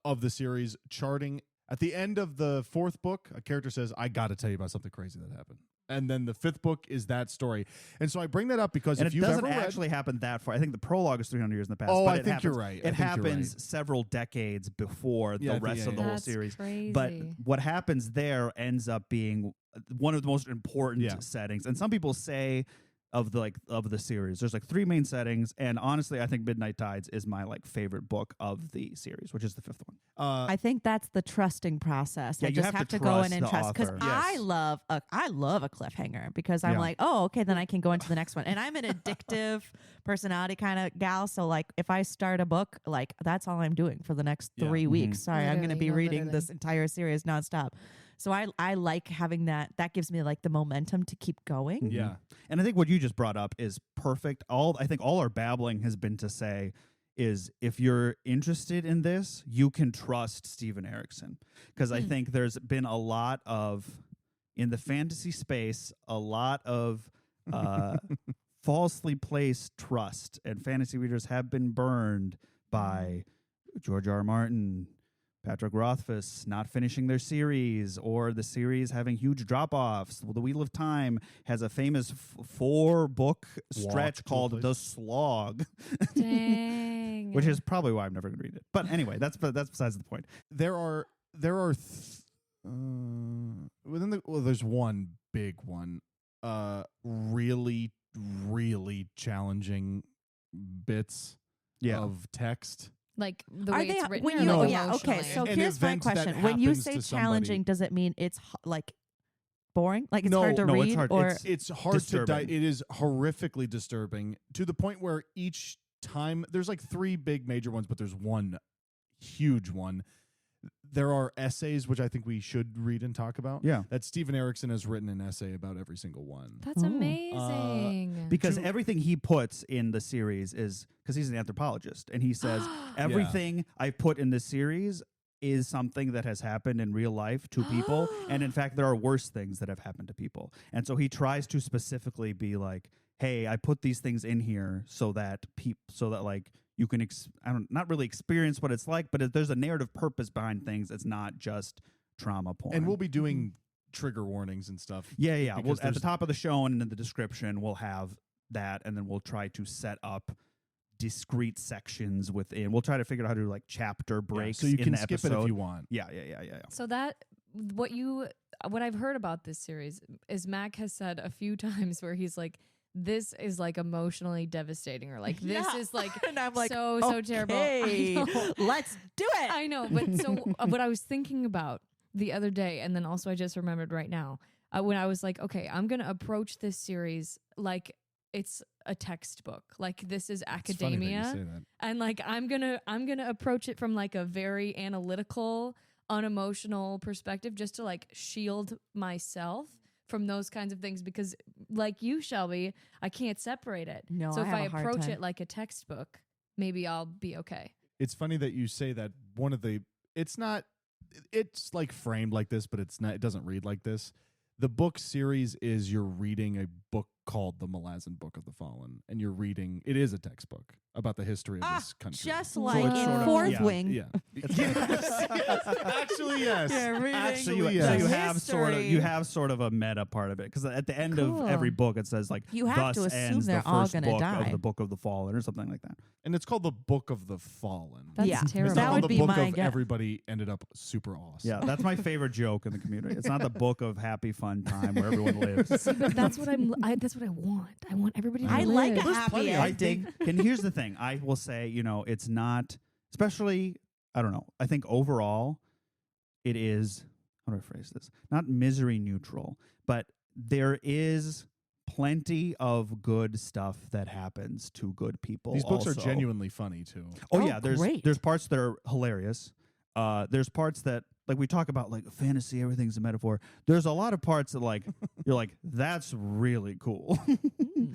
S3: of the series, charting. At the end of the 4th book, a character says, I got to tell you about something crazy that happened. And then the 5th book is that story. And so I bring that up because if you've ever read...
S1: it doesn't actually happen that far. I think the prologue is 300 years in the past.
S3: Oh,
S1: but
S3: I think you're right.
S1: It happens several decades before the rest of the whole series.
S2: Crazy.
S1: But what happens there ends up being one of the most important settings. And some people say of the series, there's like 3 main settings, and honestly I think Midnight Tides is my favorite book of the series, which is the 5th one.
S4: I think that's the trusting process.
S1: Yeah,
S4: I just have to go in and trust, because I love a cliffhanger, because I'm like, oh, okay, then I can go into the next one. And I'm an addictive personality kind of gal, so if I start a book, that's all I'm doing for the next 3 weeks. Sorry, I'm going to be reading this entire series nonstop. So I like having that. That gives me like the momentum to keep going.
S3: Yeah.
S1: And I think what you just brought up is perfect. I think all our babbling has been to say is if you're interested in this, you can trust Steven Erikson. Because I think there's been a lot of, in the fantasy space, a lot of falsely placed trust. And fantasy readers have been burned by George R. R. Martin, Patrick Rothfuss not finishing their series, or the series having huge drop-offs. The Wheel of Time has a famous 4-book stretch called The Slog,
S2: Dang.
S1: which is probably why I'm never going to read it. But anyway, that's besides the point.
S3: There's one big one, really, really challenging bits of text.
S2: Like the
S4: Are
S2: way
S4: they
S2: it's written.
S4: when
S2: or
S4: you?
S2: like
S4: Yeah. Okay.
S2: emotionally?
S4: So
S3: An
S4: here's my
S3: event that
S4: question: when you
S3: happens
S4: say
S3: to somebody-
S4: challenging, does it mean it's like boring? Like it's
S3: No,
S4: hard to
S1: no, it's
S4: read,
S1: hard.
S4: or
S3: It's hard
S1: Disturbing.
S3: to it is horrifically disturbing to the point where each time there's like 3 big major ones, but there's one huge one. There are essays which I think we should read and talk about.
S1: Yeah.
S3: That Steven Erikson has written an essay about every single one.
S2: That's
S4: Oh.
S2: amazing.
S1: Because everything he puts in the series is, because he's an anthropologist, and he says everything I put in the series is something that has happened in real life to people, and in fact there are worse things that have happened to people. And so he tries to specifically be like, hey, I put these things in here so that like you can not really experience what it's like, but there's a narrative purpose behind things. It's not just trauma porn.
S3: And we'll be doing trigger warnings and stuff.
S1: Yeah. We'll,
S3: because
S1: at the top of the show and in the description, we'll have that, and then we'll try to set up discrete sections within. We'll try to figure out how to do like chapter breaks,
S3: so you
S1: in
S3: can
S1: the
S3: skip
S1: episode.
S3: it if you want.
S1: Yeah.
S2: So what I've heard about this series is Mac has said a few times where he's like, this is like emotionally devastating, or like this is like
S4: and I'm like,
S2: so terrible.
S4: okay,
S2: I know.
S4: let's do it.
S2: I know, but so what I was thinking about the other day, and then also I just remembered right now, when I was like, okay, I'm gonna approach this series like it's a textbook, like this is
S3: It's funny that you
S2: academia,
S3: say that.
S2: and like I'm gonna approach it from like a very analytical, unemotional perspective, just to like shield myself from those kinds of things, because like you, Shelby, I can't separate it.
S4: No,
S2: so
S4: I
S2: if
S4: have
S2: I
S4: a hard
S2: approach
S4: time.
S2: it like a textbook, maybe I'll be okay.
S3: It's funny that you say that. It's like framed like this, but it's not. It doesn't read like this. The book series is you're reading a book called the Malazan Book of the Fallen, and you're reading. It is a textbook about the history of this country.
S4: Just
S2: So
S4: like
S2: it's
S4: in
S2: sort of-
S4: Fourth
S1: yeah,
S4: Wing.
S3: Yeah. Actually, yes.
S4: Yeah, reading
S1: Actually,
S3: Actually,
S1: you
S3: yes.
S1: have sort of a meta part of it, because at the end
S2: Cool.
S1: of every book it says like,
S4: You have
S1: thus
S4: to assume
S1: ends
S4: they're
S1: the
S4: all
S1: first
S4: gonna
S1: book
S4: die.
S1: of the Book of the Fallen, or something like that.
S3: And it's called the Book of the Fallen.
S2: That's
S4: Yeah.
S2: terrible.
S3: It's
S4: That
S3: not
S4: would
S3: called
S4: be
S3: the book
S4: my
S3: of
S4: guess.
S3: everybody ended up super awesome.
S1: Yeah, that's my favorite joke in the community. It's not the book of happy fun time where everyone lives.
S2: But that's what that's what I want. I want everybody to
S4: I
S2: live.
S4: like a
S3: There's
S4: happy
S3: plenty of-
S1: I
S4: ending.
S1: think, and here's the thing, I will say, it's not, especially, I don't know, I think overall it is, how do I phrase this? Not misery neutral, but there is plenty of good stuff that happens to good people.
S3: These books are
S1: also.
S3: genuinely funny too.
S1: Oh,
S4: Oh,
S1: yeah,
S4: great.
S1: there's parts that are hilarious. There's parts that, like, we talk about like fantasy, everything's a metaphor. There's a lot of parts that like you're like, that's really cool.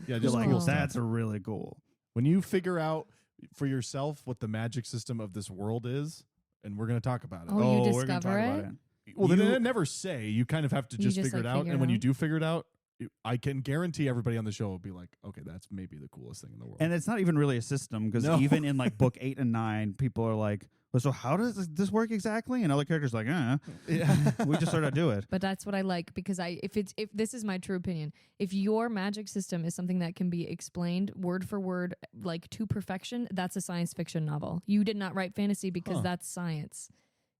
S3: Yeah,
S1: You're
S3: just
S1: like,
S3: cool stuff.
S1: that's really cool.
S3: When you figure out for yourself what the magic system of this world is, and we're going to talk about it.
S2: Oh, you
S1: we're gonna
S2: discover
S1: talk
S2: it?
S1: about
S3: Well, they
S1: You-
S3: didn't never say. You kind of have to
S2: You
S3: just
S2: just,
S3: figure
S2: like,
S3: it out.
S2: figure
S3: And
S2: it
S3: when you
S2: out?
S3: do figure it out, I can guarantee everybody on the show will be like, okay, that's maybe the coolest thing in the world.
S1: And it's not even really a system, because
S3: No.
S1: even in like book 8 and 9, people are like, well, so how does this work exactly? And other characters are like,
S3: yeah.
S1: we just sort of do it.
S2: But that's what I like, because if this is my true opinion, if your magic system is something that can be explained word for word, like to perfection, that's a science fiction novel. You did not write fantasy because
S3: Huh.
S2: that's science,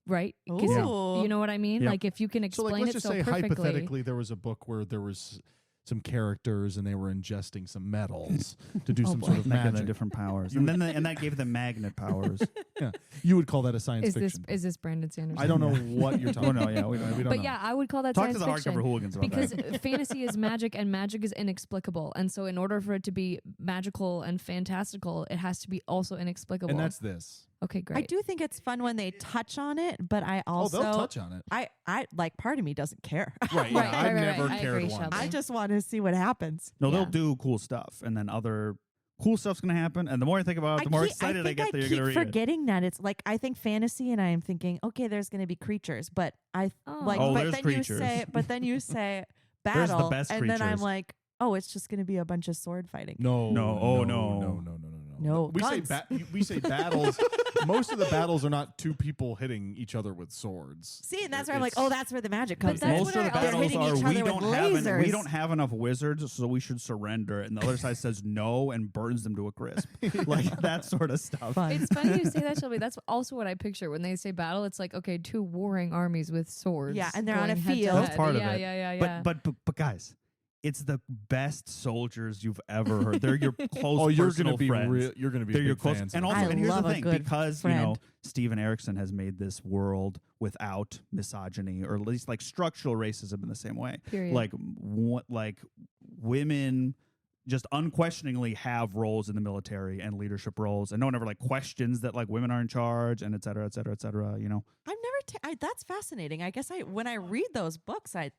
S2: right? 'Cause
S4: Ooh.
S2: you know what I mean?
S1: Yeah.
S2: Like if you can
S3: So,
S2: explain
S3: like, let's
S2: it
S3: just
S2: so
S3: say
S2: perfectly.
S3: hypothetically, there was a book where there was some characters and they were ingesting some metals to do some sort of
S1: Making them
S3: magic.
S1: different powers. And then and that gave them magnet powers.
S3: Yeah, you would call that a science
S2: Is
S3: fiction.
S2: this Brandon Sanders?
S3: I don't know what you're talking
S1: Oh, no,
S3: about.
S1: yeah, we don't know.
S3: don't
S2: But
S3: know.
S2: yeah, I would call that
S1: Talk
S2: science
S1: to the
S2: fiction.
S1: hardcover hooligans about
S2: Because
S1: that.
S2: fantasy is magic, and magic is inexplicable, and so in order for it to be magical and fantastical, it has to be also inexplicable.
S3: And that's this.
S2: Okay, great.
S4: I do think it's fun when they touch on it, but I also
S3: they'll touch on it.
S4: I like part of me doesn't care.
S3: Right. Yeah,
S2: Right,
S3: I've
S2: right,
S3: never
S2: right. I
S3: cared
S2: agree,
S3: once.
S2: Shelby.
S4: I just want to see what happens.
S1: No,
S2: Yeah.
S1: they'll do cool stuff, and then other cool stuff's going to happen. And the more I think about it, the more excited I get that you're going to read it.
S4: forgetting that it's like I think fantasy, and I am thinking, okay, there's going to be creatures, but I like,
S2: Oh,
S4: but
S1: there's
S4: then
S1: creatures.
S4: you say
S1: There's the
S4: battle,
S1: best
S4: and then I'm
S1: creatures.
S4: like, oh, it's just going to be a bunch of sword fighting.
S3: No.
S1: No, oh,
S3: no.
S1: no.
S4: No,
S3: We say
S4: guns.
S3: we say battles. Most of the battles are not two people hitting each other with swords.
S4: See, and that's where I'm like, oh, that's where the magic comes
S2: that's
S4: in.
S1: Most
S2: what
S1: of the
S2: I also-
S1: battles
S4: hitting
S1: are
S4: each
S1: we
S4: other
S1: don't
S4: with
S1: have
S4: lasers.
S1: we don't have enough wizards, so we should surrender. And the other side says no and burns them to a crisp, like that sort of stuff.
S4: Fun.
S2: It's funny you say that, Shelby. That's also what I picture when they say battle. It's like, okay, two warring armies with swords.
S4: Yeah, and they're on
S2: going
S4: a
S2: head to
S4: field.
S1: That's
S2: head.
S1: part of
S2: yeah,
S1: it.
S2: Yeah.
S1: But guys, it's the best soldiers you've ever heard. They're your close
S3: Oh, you're
S1: personal
S3: gonna be
S1: friends.
S3: you're gonna be
S1: They're
S3: big
S1: your close,
S3: fans.
S1: and
S3: of
S1: also,
S3: them.
S4: I
S1: and here's
S4: love
S1: the
S4: a
S1: thing,
S4: good
S1: because
S4: friend.
S1: Steven Erikson has made this world without misogyny, or at least like structural racism in the same way.
S2: Period.
S1: Like women just unquestioningly have roles in the military and leadership roles, and no one ever like questions that like women are in charge, and et cetera, et cetera, et cetera. You know,
S4: I've never. That's fascinating. I guess when I read those books, I'm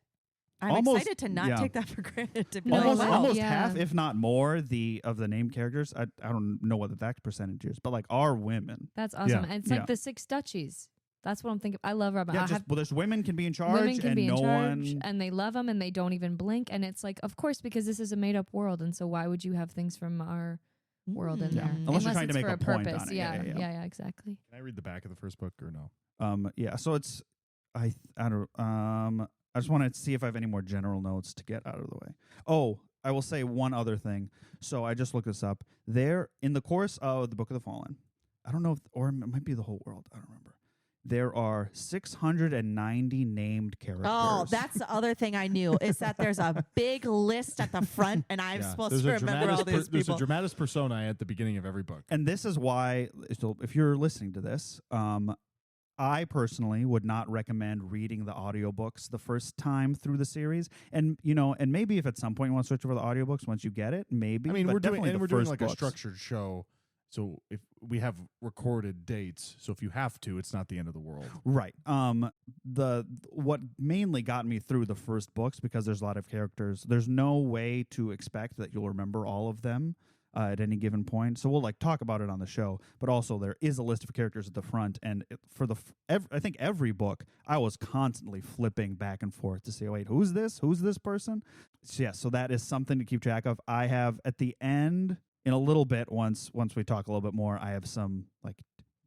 S1: Almost-
S4: excited to not
S1: yeah.
S4: take that for granted. To be
S2: No,
S4: like,
S1: almost
S2: wow.
S1: almost
S2: Yeah.
S1: half, if not more, of the named characters. I don't know what the exact percentage is, but like are women.
S2: That's awesome.
S3: Yeah.
S2: And it's
S1: Yeah.
S2: like the Six Duchies. That's what I'm thinking. I love Robin.
S1: Yeah,
S2: I
S1: just
S2: have
S1: well, there's women can be in charge,
S2: women can
S1: and
S2: be in
S1: no
S2: charge,
S1: one.
S2: and they love them, and they don't even blink. And it's like, of course, because this is a made up world, and so why would you have things from our world in
S4: Mm.
S2: there?
S1: Yeah. Unless you're trying to
S2: it's
S1: make
S2: for
S1: a point
S2: purpose.
S1: on it.
S2: Yeah,
S1: Yeah.
S2: exactly.
S3: Can I read the back of the first book or no?
S1: Yeah. So it's I don't I just want to see if I have any more general notes to get out of the way. Oh, I will say one other thing. So I just looked this up. There, in the course of the Book of the Fallen, I don't know, or it might be the whole world. I don't remember. There are 690 named characters.
S4: Oh, that's the other thing I knew is that there's a big list at the front, and I'm supposed
S3: There's
S4: to
S3: a
S4: remember all these
S3: There's a
S4: people.
S3: dramatis personae at the beginning of every book.
S1: And this is why, so if you're listening to this, I personally would not recommend reading the audiobooks the first time through the series. And, you know, and maybe if at some point you want to switch over to the audiobooks once you get it, maybe.
S3: I mean,
S1: but
S3: we're doing
S1: definitely the
S3: we're doing
S1: first
S3: like
S1: books.
S3: a structured show. So if we have recorded dates, so if you have to, it's not the end of the world.
S1: Right. What mainly got me through the first books, because there's a lot of characters, there's no way to expect that you'll remember all of them at any given point. So we'll like talk about it on the show, but also there is a list of characters at the front, and I think every book I was constantly flipping back and forth to say, wait, who's this person? So yeah, so that is something to keep track of. I have at the end, in a little bit, once we talk a little bit more, I have some like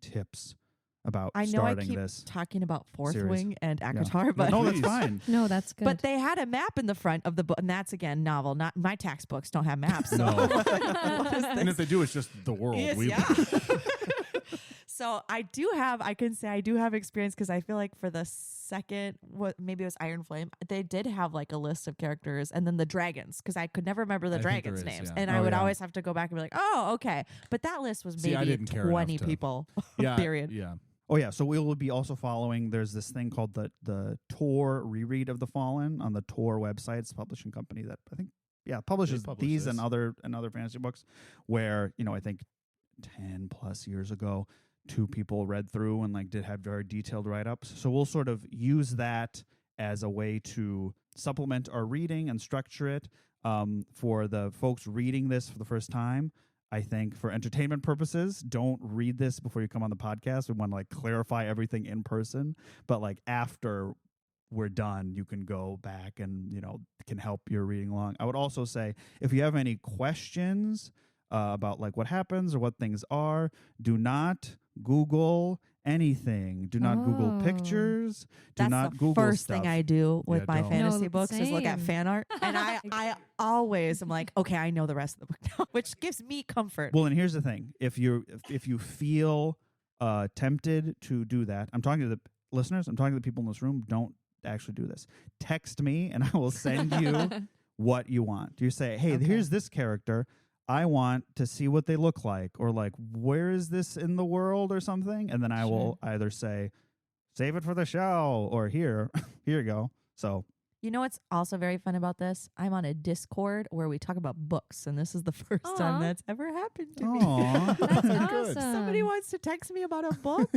S1: tips about
S4: I know I
S1: starting
S4: keep
S1: this.
S4: talking about Fourth
S1: series.
S4: Wing and
S1: Yeah.
S4: Akatar, but
S1: No, that's
S3: Please.
S1: fine.
S2: No, that's good.
S4: but they had a map in the front of the book, and that's again novel. Not my textbooks don't have maps. So
S3: No.
S4: what is
S3: And if they do, it's just the world.
S4: Yes,
S3: we
S4: yeah. So I can say I do have experience, because I feel like for the second, maybe it was Iron Flame, they did have like a list of characters, and then the dragons, because I could never remember the
S3: I think there
S4: dragons'
S3: is,
S4: names,
S3: yeah.
S4: and
S1: Oh,
S4: I would
S1: yeah.
S4: always have to go back and be like, oh, okay. But that list was
S3: See, I
S4: maybe
S3: didn't care enough
S4: 20
S3: to-
S4: people.
S3: yeah,
S4: period.
S3: Yeah.
S1: Oh yeah, so we will be also following. There's this thing called the Tor reread of the Fallen on the Tor website. It's a publishing company that I think publishes
S3: publish
S1: these
S3: this.
S1: and other fantasy books. Where I think 10 plus years ago, 2 people read through and like did have very detailed write ups. So we'll sort of use that as a way to supplement our reading and structure it. For the folks reading this for the first time, I think for entertainment purposes, don't read this before you come on the podcast. We want to like clarify everything in person, but like after we're done, you can go back and, can help your reading along. I would also say if you have any questions about like what happens or what things are, do not Google anything. Do not Google
S2: Oh.
S1: pictures. Do
S4: That's
S1: not
S4: the
S1: Google
S4: first
S1: stuff.
S4: thing I do with
S3: Yeah,
S4: my
S3: don't.
S4: fantasy
S2: No,
S4: books is look at
S2: same.
S4: fan art. And I always am like, okay, I know the rest of the book now, which gives me comfort.
S1: Well, and here's the thing: if you feel tempted to do that, I'm talking to the listeners. I'm talking to the people in this room. Don't actually do this. Text me, and I will send you what you want. You say, "Hey,
S4: Okay.
S1: here's this character. I want to see what they look like," or like, "Where is this in the world?" or something, and then I will either say, "Save it for the show," or "Here, here you go." So
S4: You know what's also very fun about this? I'm on a Discord where we talk about books, and this is the first time that's ever happened to me.
S3: Aw.
S2: That's
S3: Good.
S2: awesome.
S4: Somebody wants to text me about a book.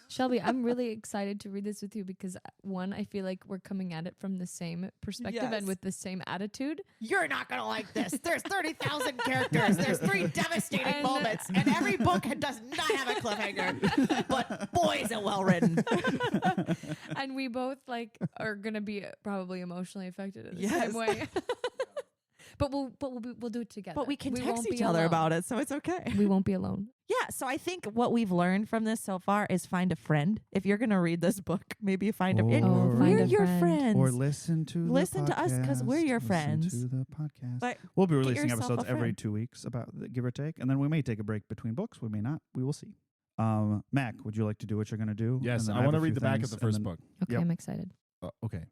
S2: Shelby, I'm really excited to read this with you because one, I feel like we're coming at it from the same perspective
S4: Yes.
S2: and with the same attitude.
S4: You're not going to like this. There's 30,000 characters. There's 3 devastating moments, and every book does not have a cliffhanger. But boy, is it well written.
S2: And we both are gonna be probably emotionally affected in the
S4: Yes.
S2: same way. But we'll do it together.
S4: But we can text
S2: won't
S4: each
S2: be
S4: other
S2: alone.
S4: about it, so it's okay.
S2: We won't be alone.
S4: Yeah, so I think what we've learned from this so far is find a friend. If you're going to read this book, maybe find a
S3: Or-
S4: friend.
S3: Oh,
S2: find
S4: We're
S2: a
S4: your
S2: friend.
S4: friends.
S3: Or listen to
S4: Listen to us 'cause we're your
S3: podcast.
S4: friends.
S3: Listen to the podcast.
S4: But
S3: We'll be
S4: get
S3: releasing
S4: yourself
S3: episodes
S4: a
S3: every
S4: friend.
S3: 2 weeks, give or take, and then we may take a break between books. We may not. We will see. Mac, would you like to do what you're going to do? Yes, And then I want have to a read few the back of things, the and first then- book.
S2: Okay,
S3: Yep.
S2: I'm excited.
S3: Okay.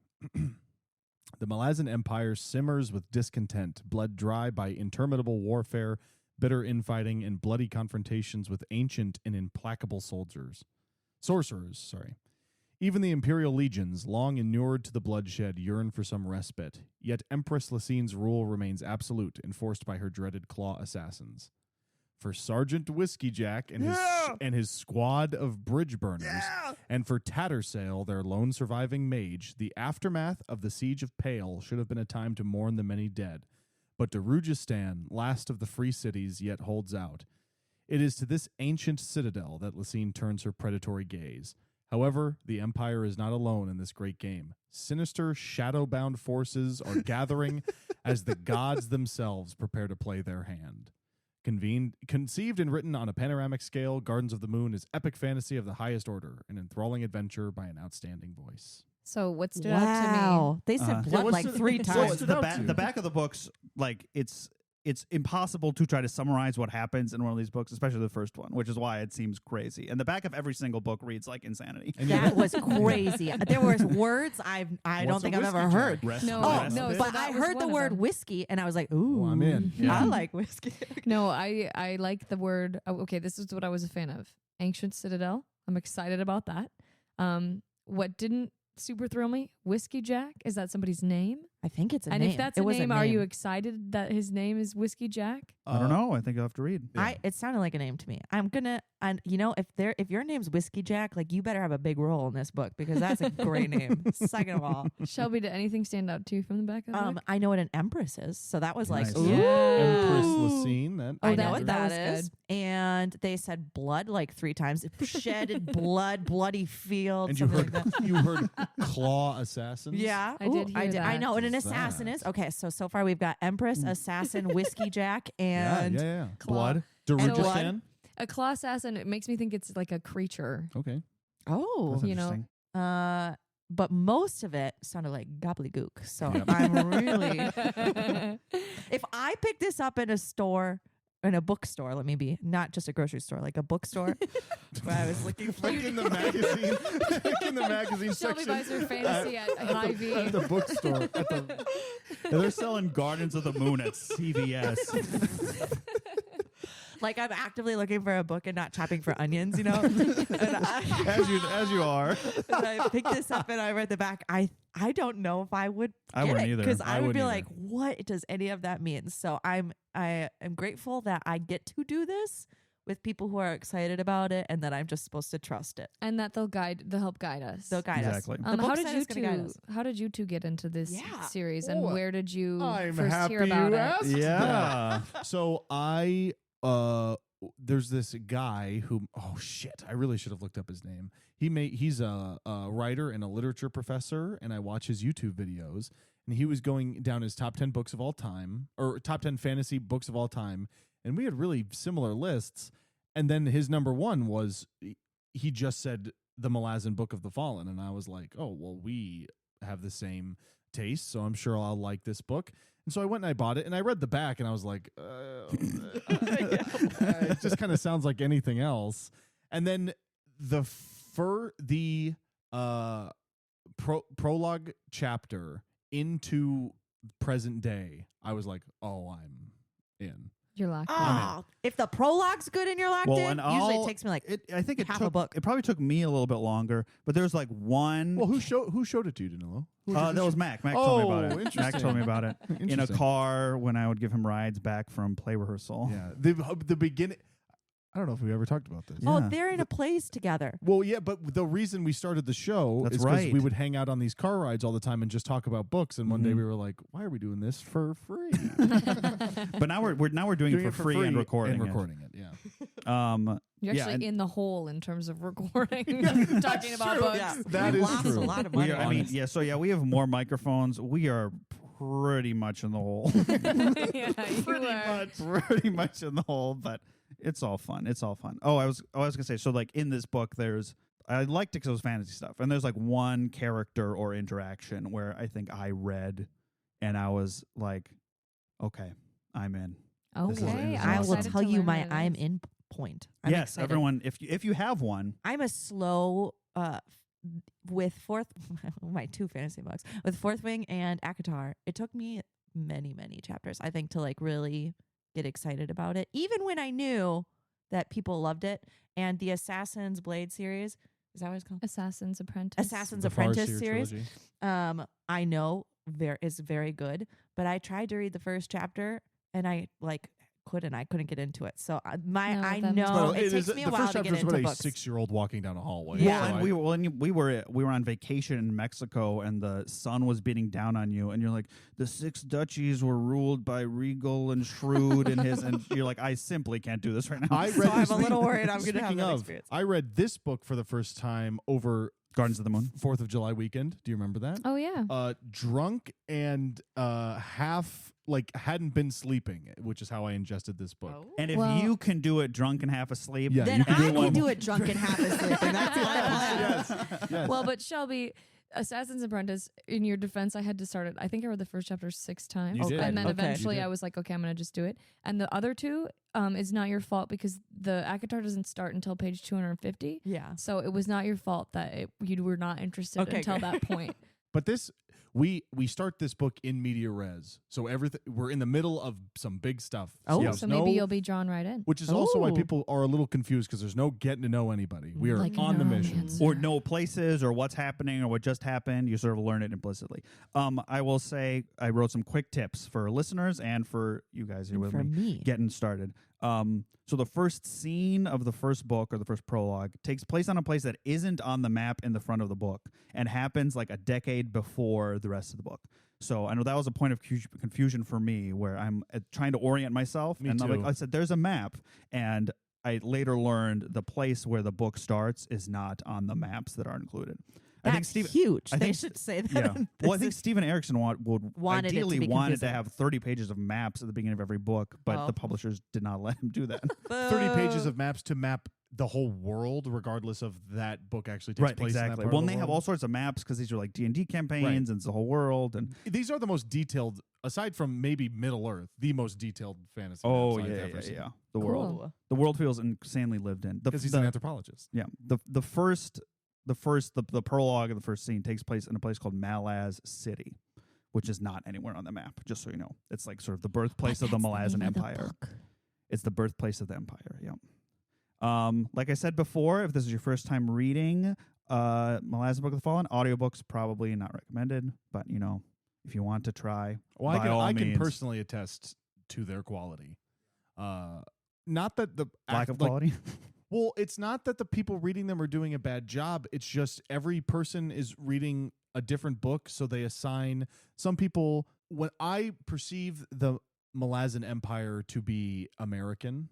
S3: The Malazan Empire simmers with discontent, bled dry by interminable warfare, bitter infighting, and bloody confrontations with ancient and implacable sorcerers. Even the imperial legions, long inured to the bloodshed, yearn for some respite. Yet Empress Lacine's rule remains absolute, enforced by her dreaded claw assassins. For Sergeant Whiskey Jack and his squad of bridge burners, and for Tattersail, their lone surviving mage, the aftermath of the siege of Pale should have been a time to mourn the many dead. But Darujistan, last of the free cities, yet holds out. It is to this ancient citadel that Lacine turns her predatory gaze. However, the Empire is not alone in this great game. Sinister, shadow-bound forces are gathering as the gods themselves prepare to play their hand. Conceived and written on a panoramic scale, Gardens of the Moon is epic fantasy of the highest order, an enthralling adventure by an outstanding voice.
S2: So what stood out to me?
S4: Wow. They said blood like 3 times.
S3: So the back of the books, it's impossible to try to summarize what happens in one of these books, especially the first one, which is why it seems crazy. And the back of every single book reads like insanity. And
S4: That was crazy. There was words I don't think I've ever heard.
S2: No,
S3: Respite.
S2: no, so
S4: But
S2: that
S4: I
S2: was
S4: heard
S2: one
S4: the
S2: of
S4: word
S2: them.
S4: whiskey, and I was like, ooh,
S3: I'm in. Yeah.
S4: I like whiskey.
S2: No, I like the word. Okay, this is what I was a fan of. Ancient Citadel. I'm excited about that. What didn't super thrill me? Whiskey Jack. Is that somebody's name?
S4: I think it's a
S2: And
S4: name.
S2: if that's
S4: it
S2: a
S4: was
S2: name, are you excited that his name is Whiskey Jack?
S3: I don't know. I think you'll have to read.
S4: It sounded like a name to me. I'm gonna, and if your name's Whiskey Jack, like you better have a big role in this book because that's a great name. Second of all,
S2: Shelby, did anything stand out to you from the back of the book?
S4: I know what an empress is, so that was like,
S3: Nice.
S4: ooh.
S3: Empress
S2: Ooh.
S3: Lacine. That
S2: Oh,
S4: I
S2: that-
S4: know what
S2: that
S4: that
S2: was
S4: is. And they said blood like 3 times. Shedded blood, bloody field.
S3: And you
S4: something
S3: heard
S4: like that.
S3: you heard claw assassins.
S4: Yeah,
S2: I did
S4: Ooh,
S2: hear
S4: I
S2: that.
S4: know what an
S3: What's
S4: assassin
S3: that?
S4: is. Okay, so far we've got Empress, Assassin, Whiskey Jack, and
S3: yeah.
S2: Claw.
S3: Blood.
S4: And
S3: Darujistan.
S2: A claw assassin. It makes me think it's like a creature.
S3: Okay.
S4: oh,
S3: That's
S2: You know,
S3: interesting.
S4: but most of it sounded like gobbledygook. So
S3: Yep.
S4: I'm really. If I pick this up in a store, in a bookstore, let me be not just a grocery store, like a bookstore, where I was looking for.
S3: Like in the magazine, in the magazine
S2: Shelby
S3: section.
S2: buys her fantasy at Hy-Vee.
S3: At the bookstore.
S1: They're selling Gardens of the Moon at CVS.
S4: Like I'm actively looking for a book and not chopping for onions, you know. And
S1: as you are.
S4: and I picked this up and I read the back. I don't know if I would.
S1: I wouldn't either.
S4: Because
S1: I
S4: I would
S1: wouldn't
S4: be
S1: either.
S4: like, what does any of that mean? So I am grateful that I get to do this with people who are excited about it, and that I'm just supposed to trust it.
S2: And that they'll help guide us.
S4: They'll guide
S1: Exactly.
S4: us. The book
S2: how did
S4: said
S2: you
S4: it's gonna guide
S2: two?
S4: us.
S2: How did you two get into this
S4: Yeah.
S2: series, and
S3: Oh,
S2: where did you
S3: I'm
S2: first
S3: happy
S2: hear about
S3: you
S2: it?
S3: asked.
S1: Yeah.
S3: So there's this guy who, oh shit, I really should have looked up his name. He's a writer and a literature professor, and I watch his YouTube videos, and he was going down his top 10 books of all time, or top 10 fantasy books of all time, and we had really similar lists, and then his number one was, he just said the Malazan Book of the Fallen, and I was like, oh, well, we have the same taste, so I'm sure I'll like this book. And so I went and I bought it, and I read the back, and I was like, it just kind of sounds like anything else. And then the prologue chapter into present day, I was like, oh, I'm in.
S2: You're locked in.
S4: Oh, if the prologue's good and you're locked in, usually it takes me like
S1: I think it
S4: half
S1: took
S4: a book.
S1: It probably took me a little bit longer, but there's like one.
S3: Well, who showed it to you, Danylo?
S1: That was Mac. Mac told me about it. Mac
S3: interesting.
S1: told me about it in a
S3: Interesting.
S1: car when I would give him rides back from play rehearsal.
S3: Yeah, the beginning. I don't know if we ever talked about this.
S1: Yeah.
S4: Oh, they're in a place together.
S3: Well, yeah, but the reason we started the show
S1: That's
S3: is because
S1: right.
S3: we would hang out on these car rides all the time and just talk about books. And one day
S1: Mhm.
S3: we were like, "Why are we doing this for free?"
S1: But now we're doing it for free and recording
S3: it. Yeah.
S1: it.
S2: You're
S1: Yeah,
S2: actually
S1: and-
S2: in the hole in terms of recording, talking about
S3: true.
S2: books.
S4: Yeah,
S3: That
S4: we
S3: is
S4: lost
S3: true.
S4: a lot of
S1: We
S4: money.
S1: are, I
S4: on
S1: mean,
S4: this.
S1: yeah. So yeah, we have more microphones. We are pretty much in the hole.
S2: Yeah, you are.
S1: Pretty much in the hole, but it's all fun. It's all fun. I was gonna say, so like in this book, I liked it because it was fantasy stuff, and there's like one character or interaction where I think I read, and I was like, okay, I'm in. This is-
S2: Okay,
S1: this is
S2: I'm
S4: I will
S1: awesome.
S2: excited
S4: tell
S2: to
S4: you
S2: learn
S4: my
S2: what it
S4: I'm
S2: is.
S4: in point. I'm
S1: Yes,
S4: excited.
S1: everyone, if you have one,
S4: I'm a slow with my two fantasy books with Fourth Wing and Akatar. It took me many chapters, I think, to like really get excited about it, even when I knew that people loved it. And the Assassin's Blade series, is that what it's called?
S2: Assassin's Apprentice.
S4: Assassin's
S3: The
S4: Apprentice
S3: Farseer
S4: series.
S3: trilogy.
S4: I know is very good, but I tried to read the first chapter and I couldn't get into it. So
S2: No,
S4: I
S2: that makes
S4: know
S2: sense.
S4: it takes me a
S3: the
S4: while
S3: first
S4: to
S3: chapter
S4: get
S3: is
S4: into
S3: about a
S4: books.
S3: 6-year-old walking down a hallway.
S4: Yeah.
S1: well,
S3: So
S1: and we were on vacation in Mexico, and the sun was beating down on you, and you're like, the 6 duchies were ruled by Regal and Shrewd, and you're like, I simply can't do this right now.
S3: I read
S4: So I'm
S3: this
S4: a little worried I'm going to have
S3: Speaking
S4: that
S3: of,
S4: experience.
S3: I read this book for the first time over
S1: Gardens of the Moon.
S3: 4th of July weekend. Do you remember that?
S2: Oh yeah.
S3: Drunk and hadn't been sleeping, which is how I ingested this book.
S4: Oh.
S1: And if
S2: Well-
S1: you can do it drunk and half asleep,
S3: Yeah,
S4: Then
S3: you can
S4: I
S3: do
S4: can
S3: one.
S4: do it drunk and half asleep, and that's my plan.
S3: Yes.
S2: Well, but Shelby, Assassin's Apprentice, in your defense, I had to start it. I think I read the first chapter 6 times.
S3: You did.
S2: And then
S4: Okay.
S2: eventually
S3: You did.
S2: I was like, okay, I'm going to just do it. And the other two is not your fault because the Akatar doesn't start until page 250.
S4: Yeah.
S2: So it was not your fault that you were not interested
S4: Okay,
S2: until
S4: great.
S2: that point.
S3: But this, we start this book in media res, so everything we're in the middle of some big stuff.
S4: Oh.
S3: there's
S2: So
S3: no-
S2: maybe you'll be drawn right in.
S3: which is also why
S4: Oh.
S3: people are a little confused because there's no getting to know anybody. We are
S2: Like
S3: on the mission.
S2: neuromancer.
S1: or know places or what's happening or what just happened, you sort of learn it implicitly. I will say I wrote some quick tips for listeners and for you guys here with
S4: For
S1: me
S4: me.
S1: getting started. So the first scene of the first book or the first prologue takes place on a place that isn't on the map in the front of the book and happens like a decade before the rest of the book. So I know that was a point of confusion for me where I'm trying to orient myself.
S3: Me
S1: and I'm
S3: too.
S1: like, I said, there's a map. And I later learned the place where the book starts is not on the maps that are included. I think
S4: That's
S1: Steve,
S4: huge.
S1: I
S4: They
S1: think-
S4: should say that.
S1: yeah.
S4: in
S1: Well, I
S4: this
S1: think Stephen Erickson would
S4: Wanted it to
S1: ideally
S4: be
S1: wanted to
S4: confusing.
S1: have 30 pages of maps at the beginning of every book, but
S4: Oh.
S1: the publishers did not let him do that.
S3: 30 pages of maps to map the whole world, regardless of that book actually takes place in that part
S1: Well,
S3: of
S1: and
S3: the
S1: they have
S3: world.
S1: all sorts of maps because these are like D&D campaigns and it's the whole world. And
S3: These are the most detailed, aside from maybe Middle Earth, the most detailed fantasy
S1: oh
S3: maps I've
S1: yeah,
S3: ever
S1: yeah,
S3: seen.
S1: yeah. The
S2: Cool.
S1: world, the world feels insanely lived in.
S3: Because he's an anthropologist.
S1: Yeah, the prologue of the first scene takes place in a place called Malaz City, which is not anywhere on the map. Just so you know, it's like sort of the birthplace of the Malazan Empire. It's the birthplace of the empire. Yeah. Like I said before, if this is your first time reading Malazan Book of the Fallen, audiobooks probably not recommended. But you know, if you want to try,
S3: Well,
S1: by all
S3: I can
S1: means.
S3: personally attest to their quality. Not that the
S1: lack of quality.
S3: Well, it's not that the people reading them are doing a bad job. It's just every person is reading a different book, so they assign some people. When I perceive the Malazan Empire to be American,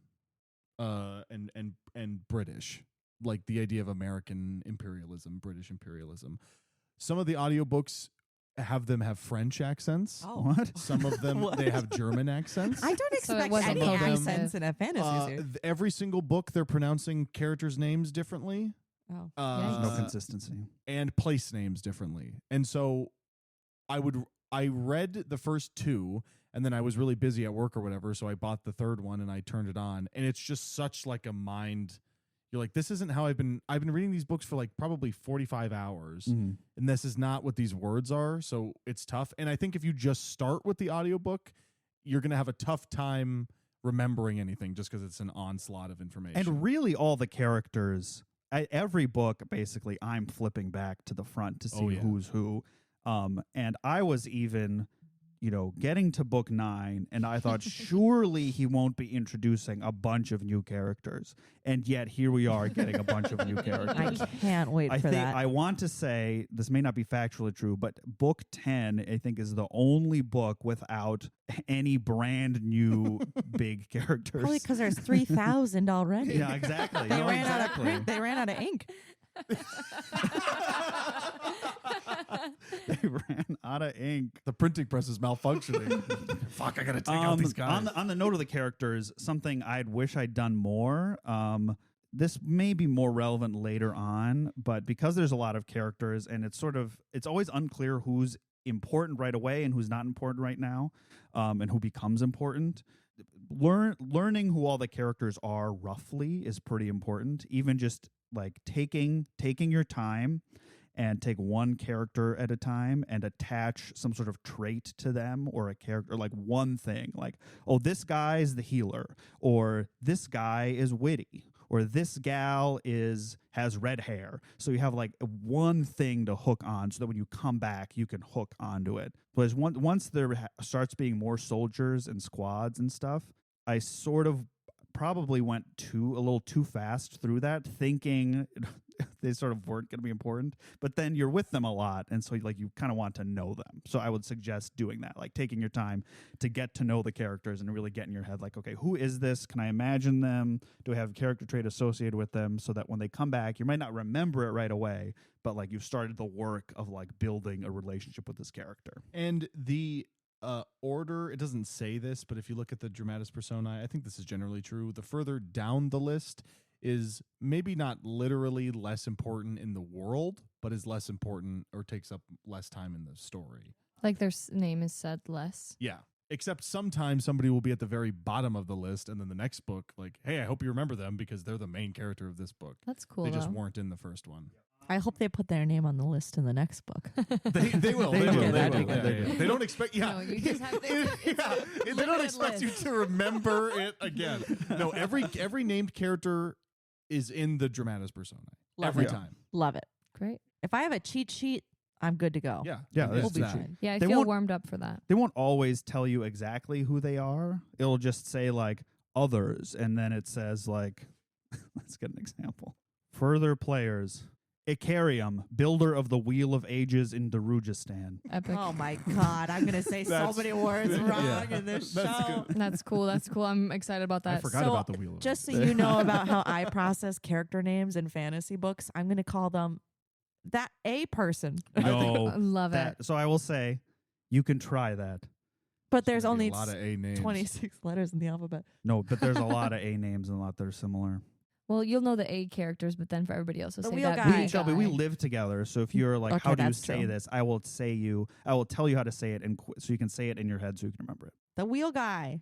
S3: and British, like the idea of American imperialism, British imperialism, some of the audiobooks have French accents.
S4: Oh.
S1: What?
S3: Some of them
S4: What?
S3: they have German accents.
S4: I don't
S2: So it
S4: expect
S2: wasn't
S4: any
S3: cohesive.
S4: accents in a fantasy series.
S3: Every single book they're pronouncing characters' names differently.
S4: Oh.
S1: There's no
S2: Yikes.
S1: consistency.
S3: And place names differently. And so I read the first 2 and then I was really busy at work or whatever, so I bought the third one and I turned it on, and it's just such like a mind. You're like, this isn't how I've been reading these books for like probably 45 hours,
S1: Mhm.
S3: and this is not what these words are, so it's tough. And I think if you just start with the audiobook, you're going to have a tough time remembering anything just because it's an onslaught of information.
S1: And really, all the characters, every book, basically, I'm flipping back to the front to see who's who. And I was even, getting to book 9, and I thought, surely he won't be introducing a bunch of new characters. And yet, here we are getting a bunch of new characters.
S4: I can't wait for that.
S1: I want to say, this may not be factually true, but book 10, I think, is the only book without any brand new big characters.
S4: Probably because there's 3,000 already.
S1: Yeah, exactly.
S4: They ran out of ink.
S1: They ran out of ink.
S3: The printing press is malfunctioning. Fuck, I gotta take out these guys.
S1: On the note of the characters, something I'd wish I'd done more. This may be more relevant later on, but because there's a lot of characters and it's always unclear who's important right away and who's not important right now, and who becomes important. Learning who all the characters are roughly is pretty important. Even just like taking your time and take one character at a time and attach some sort of trait to them or a character, like one thing, like, oh, this guy's the healer, or this guy is witty, or this gal has red hair. So you have like one thing to hook on so that when you come back, you can hook onto it. But once there starts being more soldiers and squads and stuff, I sort of probably went a little too fast through that, thinking they sort of weren't going to be important. But then you're with them a lot, and so like you kind of want to know them. So I would suggest doing that, like taking your time to get to know the characters and really get in your head, like, okay, who is this? Can I imagine them? Do I have a character trait associated with them? So that when they come back, you might not remember it right away, but like you've started the work of like building a relationship with this character.
S3: And the order, it doesn't say this, but if you look at the dramatis personae, I think this is generally true. The further down the list is maybe not literally less important in the world, but is less important or takes up less time in the story.
S2: Like their name is said less.
S3: Yeah. Except sometimes somebody will be at the very bottom of the list, and then the next book, like, hey, I hope you remember them because they're the main character of this book.
S2: That's cool.
S3: They just weren't in the first one.
S4: I hope they put their name on the list in the next book.
S3: They will. They will. They don't expect. Yeah,
S2: No, you just have to,
S3: they don't expect you to remember it again. No, every named character is in the dramatis personae every time.
S4: Love it.
S2: Great.
S4: If I have a cheat sheet, I'm good to go.
S3: Yeah,
S1: We'll
S4: be fine.
S2: Yeah, I
S1: They
S2: feel
S1: won't-
S2: warmed up for that.
S1: They won't always tell you exactly who they are. It'll just say like others, and then it says like, let's get an example. Further players. Icarium, builder of the Wheel of Ages in Darujistan.
S2: Epic.
S4: Oh my God, I'm going to say so many words wrong in this show.
S2: That's cool. That's cool. I'm excited about that.
S3: I forgot about the wheel.
S4: Just so you know about how I process character names in fantasy books, I'm going to call them that A person.
S1: No,
S2: I love it.
S1: So I will say, you can try that.
S4: But there's only
S3: a lot of A names.
S4: 26 letters in the alphabet.
S1: No, but there's a lot of A names and a lot that are similar.
S2: Well, you'll know the A characters, but then for everybody else,
S4: The
S2: say
S4: wheel
S2: that
S4: guy.
S2: B
S1: Shelby, we
S2: guy.
S1: live together, so if you're like,
S4: Okay,
S1: how do you
S4: that's
S1: say
S4: true.
S1: this? I will tell you how to say it, and so you can say it in your head, so you can remember it.
S4: The wheel guy.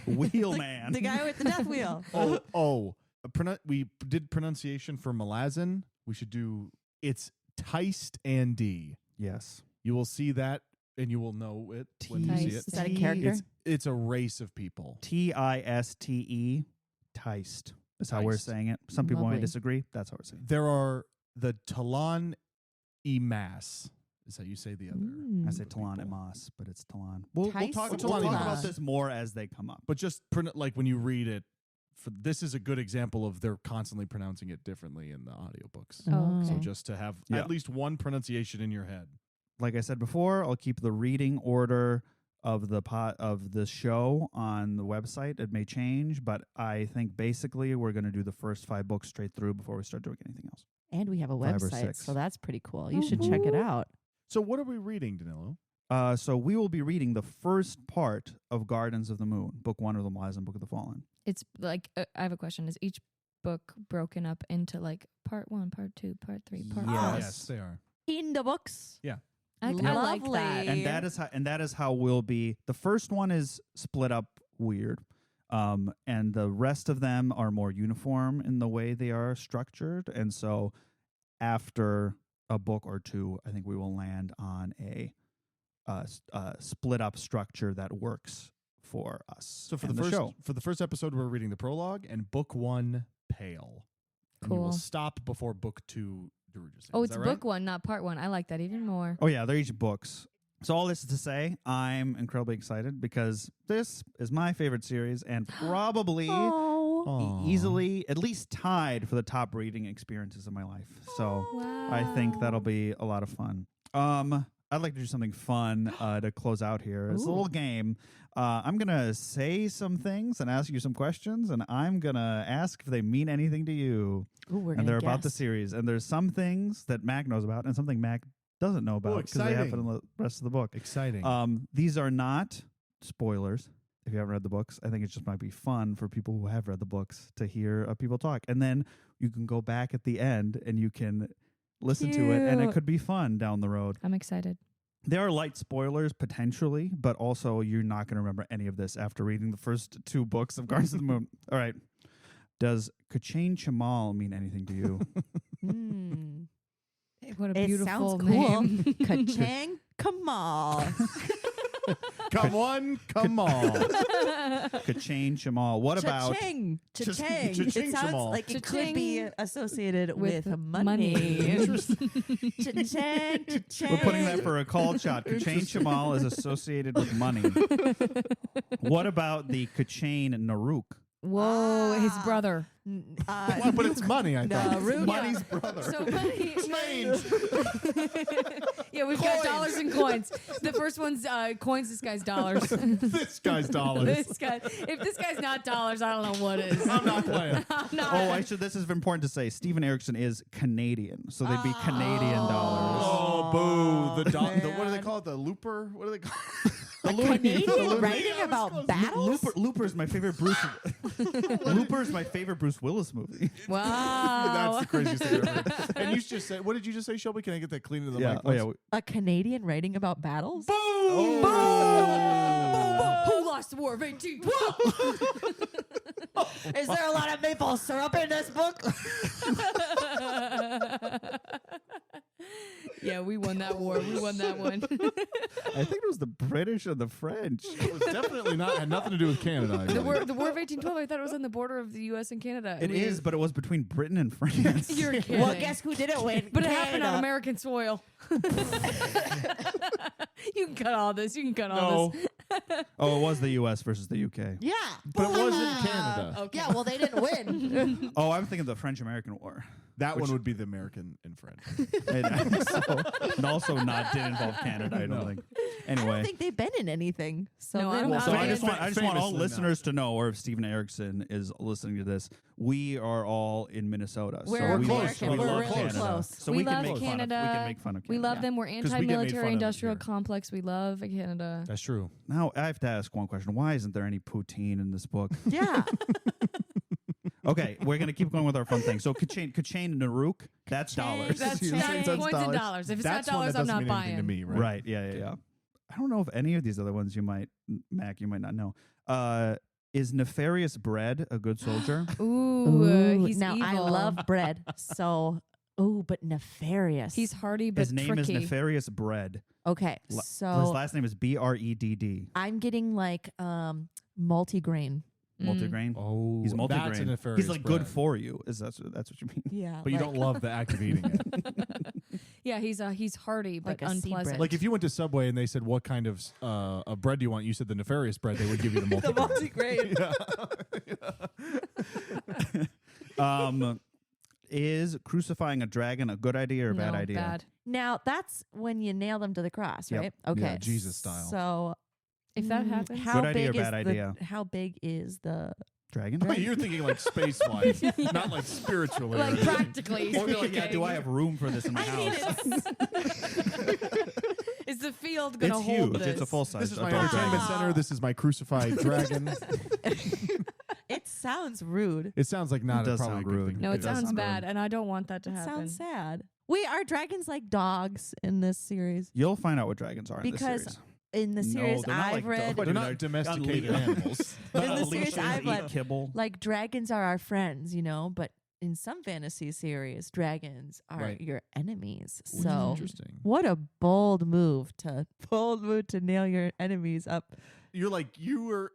S1: Wheel man.
S4: The guy with the death wheel.
S3: We did pronunciation for Malazan. We should do it's Teist and D.
S1: Yes.
S3: You will see that, and you will know it when you see it.
S4: Is that a character?
S3: It's a race of people.
S1: Tiste. Teist is how we're
S3: Teist.
S1: saying it. Some people might
S2: Lovely.
S1: disagree. That's how we're saying it.
S3: There are the Talon Emas is how you say the other.
S4: Mm.
S1: I say Talon and Moss, but it's Talon. We'll
S4: Teist
S1: talk
S3: Talon
S1: about
S3: Moss.
S1: this more as they come up.
S3: But just like when you read it, this is a good example of they're constantly pronouncing it differently in the audiobooks.
S2: Oh, okay.
S3: So just to have
S1: Yeah.
S3: at least one pronunciation in your head.
S1: Like I said before, I'll keep the reading order of the show on the website. It may change, but I think basically we're going to do the first 5 books straight through before we start doing anything else.
S4: And we have a
S1: 5 or
S4: website,
S1: 6.
S4: so that's pretty cool. You should check it out.
S3: So what are we reading, Danylo?
S1: So we will be reading the first part of Gardens of the Moon, book 1 of the Malazan Book of the Fallen.
S2: It's like I have a question. Is each book broken up into like part 1, part 2, part 3, part 4?
S1: Yes.
S3: They are.
S4: In the books.
S2: I like
S4: Lovely.
S2: that.
S1: And that is how we'll be. The first one is split up weird. And the rest of them are more uniform in the way they are structured. And so after a book or 2, I think we will land on a split up structure that works for us.
S3: So for
S1: and
S3: the first episode, we're reading the prologue and book 1, Pale. And you will
S2: Cool.
S3: stop before book 2, Daruja.
S2: Oh,
S3: Is
S2: it's
S3: that
S2: book
S3: right?
S2: 1, not part 1. I like that even more.
S1: Oh yeah, they're each books. So all this is to say, I'm incredibly excited because this is my favorite series and probably
S3: Aw.
S1: easily at least tied for the top reading experiences of my life. So I think that'll be a lot of fun. I'd like to do something fun to close out here. It's a little game. I'm going to say some things and ask you some questions, and I'm going to ask if they mean anything to you.
S4: Ooh, we're
S1: And
S4: gonna
S1: they're about the
S4: guess.
S1: series. And there's some things that Mac knows about and something Mac doesn't know about because they happen in the rest of the book.
S3: Exciting.
S1: These are not spoilers. If you haven't read the books, I think it just might be fun for people who have read the books to hear people talk. And then you can go back at the end and you can listen to it, and it
S4: Cute.
S1: could be fun down the road.
S2: I'm excited.
S1: There are light spoilers potentially, but also you're not going to remember any of this after reading the first 2 books of Gardens of the Moon. All right. Does Kachain Chamal mean anything to you?
S4: Mm.
S2: What a
S4: It
S2: beautiful
S4: sounds cool.
S2: name.
S4: Kachang Kamal.
S3: Come on, come on.
S1: Kachain Chamal. What about
S4: Cha-ching. Cha-ching.
S3: Cha-ching
S4: It sounds
S3: Jamal.
S4: like it could be
S2: Cha-ching.
S4: associated with
S2: With
S4: money. Cha-ching, cha-ching.
S1: We're putting that for a call shot. Kachain Chamal is associated with money. What about the Kachain Naruk?
S2: Whoa, his brother.
S3: Well, but it's money, I thought.
S4: Naruto.
S3: Money's brother.
S2: So money.
S3: Change.
S2: Yeah, we've got dollars and coins. The first one's coins. This guy's dollars.
S3: This guy's dollars.
S2: This guy. If this guy's not dollars, I don't know what is.
S3: I'm not playing.
S2: I'm not.
S1: Oh, this is important to say. Stephen Erickson is Canadian, so they'd be Canadian dollars.
S3: Oh, boo. The what do they
S4: man.
S3: call it? The looper? What do they call it?
S4: A Canadian writing about battles?
S1: Looper is my favorite Bruce. Looper is my favorite Bruce Willis movie.
S2: Wow.
S3: That's the craziest thing I've ever heard. And you just said, what did you just say, Shelby? Can I get that clean into the mic?
S1: Oh yeah.
S4: A Canadian writing about battles?
S3: Boom!
S2: Who lost the War of 1812?
S4: Is there a lot of maple syrup in this book?
S2: Yeah, we won that war. We won that one.
S1: I think it was the British and the French.
S3: It was definitely had nothing to do with Canada. I
S2: The
S3: believe.
S2: War of 1812, I thought it was on the border of the U.S. and Canada.
S1: It is, but it was between Britain and France.
S2: You're kidding.
S4: Well, guess who didn't win?
S2: But it happened on
S4: Canada.
S2: American soil. You can cut all this. You can cut all
S3: No,
S2: this.
S1: Oh, it was the U.S. versus the U.K.
S4: Yeah.
S3: but it wasn't Canada.
S2: Okay.
S4: Yeah, well, they didn't win.
S1: Oh, I'm thinking of the French-American War.
S3: That one would be the American and French.
S1: And also didn't involve Canada, I don't think.
S4: I
S1: Anyway.
S4: don't think they've been in anything. So
S2: No,
S4: then
S2: I'm
S1: Well,
S2: not.
S1: so I
S2: Famously-
S1: just want all
S3: famously
S1: listeners to know, or if Stephen Erickson is listening to this, we are all in Minnesota.
S2: We're
S1: so we
S3: close.
S1: love, we
S3: We're
S1: love
S3: really
S1: Canada.
S4: close.
S1: So
S2: We
S1: we, can
S2: love
S1: make
S2: Canada.
S1: fun of. We can make fun of Canada.
S2: We love them. We're
S3: 'Cause we get made fun
S2: anti-military
S3: of it
S2: industrial
S3: here.
S2: complex. We love Canada.
S3: That's true.
S1: Now I have to ask one question: why isn't there any poutine in this book?
S4: Yeah.
S1: Okay, we're gonna keep going with our fun thing. So Kachain Naruk, that's dollars.
S2: That's
S3: You're saying
S2: coins
S3: that's
S2: and
S3: dollars?
S2: dollars. If it's
S3: That's
S2: not
S3: one
S2: dollars,
S3: that
S2: I'm
S3: doesn't
S2: not
S3: mean anything
S2: buying.
S3: to me, right?
S1: Right? Yeah. I don't know if any of these other ones you might, Mac, you might not know. Is Nefarious Bread a good soldier?
S2: Ooh, he's
S4: now I
S2: evil.
S4: love bread. So, but nefarious.
S2: He's hardy but
S1: His name
S2: tricky.
S1: is Nefarious Bread.
S4: okay.
S1: His
S4: So
S1: last name is Bredd.
S4: I'm getting like multigrain.
S1: Multigrain.
S3: Oh,
S1: He's
S3: that's a
S1: multigrain.
S3: nefarious
S1: He's like good
S3: bread.
S1: for you. That's what you mean?
S4: Yeah.
S3: But you don't love the act of eating it.
S2: Yeah, he's hardy but
S4: Like a sea
S2: unpleasant.
S4: bread.
S3: Like if you went to Subway and they said, what kind of bread do you want? You said the nefarious bread. They would give you the multi.
S4: multigrain.
S1: Is crucifying a dragon a good idea or a bad
S2: No,
S1: idea?
S2: Bad.
S4: Now that's when you nail them to the cross,
S1: Yep.
S4: right? Okay.
S3: Yeah, Jesus style.
S4: So
S2: If that happens,
S4: how
S1: Good idea
S4: big
S1: or
S4: is
S1: bad
S4: the,
S1: idea?
S4: How big is the?
S1: Dragon?
S3: Oh, you're thinking like space wise, not like spiritually.
S2: like practically.
S1: Or you're like, yeah,
S2: speaking.
S1: do I have room for this in my
S2: I mean,
S1: house?
S2: is the field gonna
S1: It's
S2: hold
S1: huge.
S2: this?
S1: It's a full size.
S3: This is my
S1: adult
S3: entertainment
S1: dragon.
S3: center. This is my crucified dragon.
S4: It sounds rude.
S3: It sounds like not
S1: It does
S3: probably
S1: sound
S3: a good
S1: rude.
S3: thing.
S2: No, it
S1: does
S2: sounds
S1: sound
S2: bad,
S1: rude.
S2: and I don't want that to
S4: It
S2: happen.
S4: sounds sad. Wait, are dragons like dogs in this series?
S1: You'll find out what dragons are in
S4: Because
S1: this series.
S4: In the series
S1: they're not
S4: I've
S1: like
S4: read,
S3: They're not domesticated animals.
S4: In the
S1: Unleash
S4: series
S1: and
S4: I've
S1: eat
S4: read,
S1: kibble.
S4: like dragons are our friends, but in some fantasy series, dragons are
S3: Right.
S4: your enemies.
S3: Which is
S4: So
S3: interesting.
S4: what a bold move to nail your enemies up
S3: You're like, you were.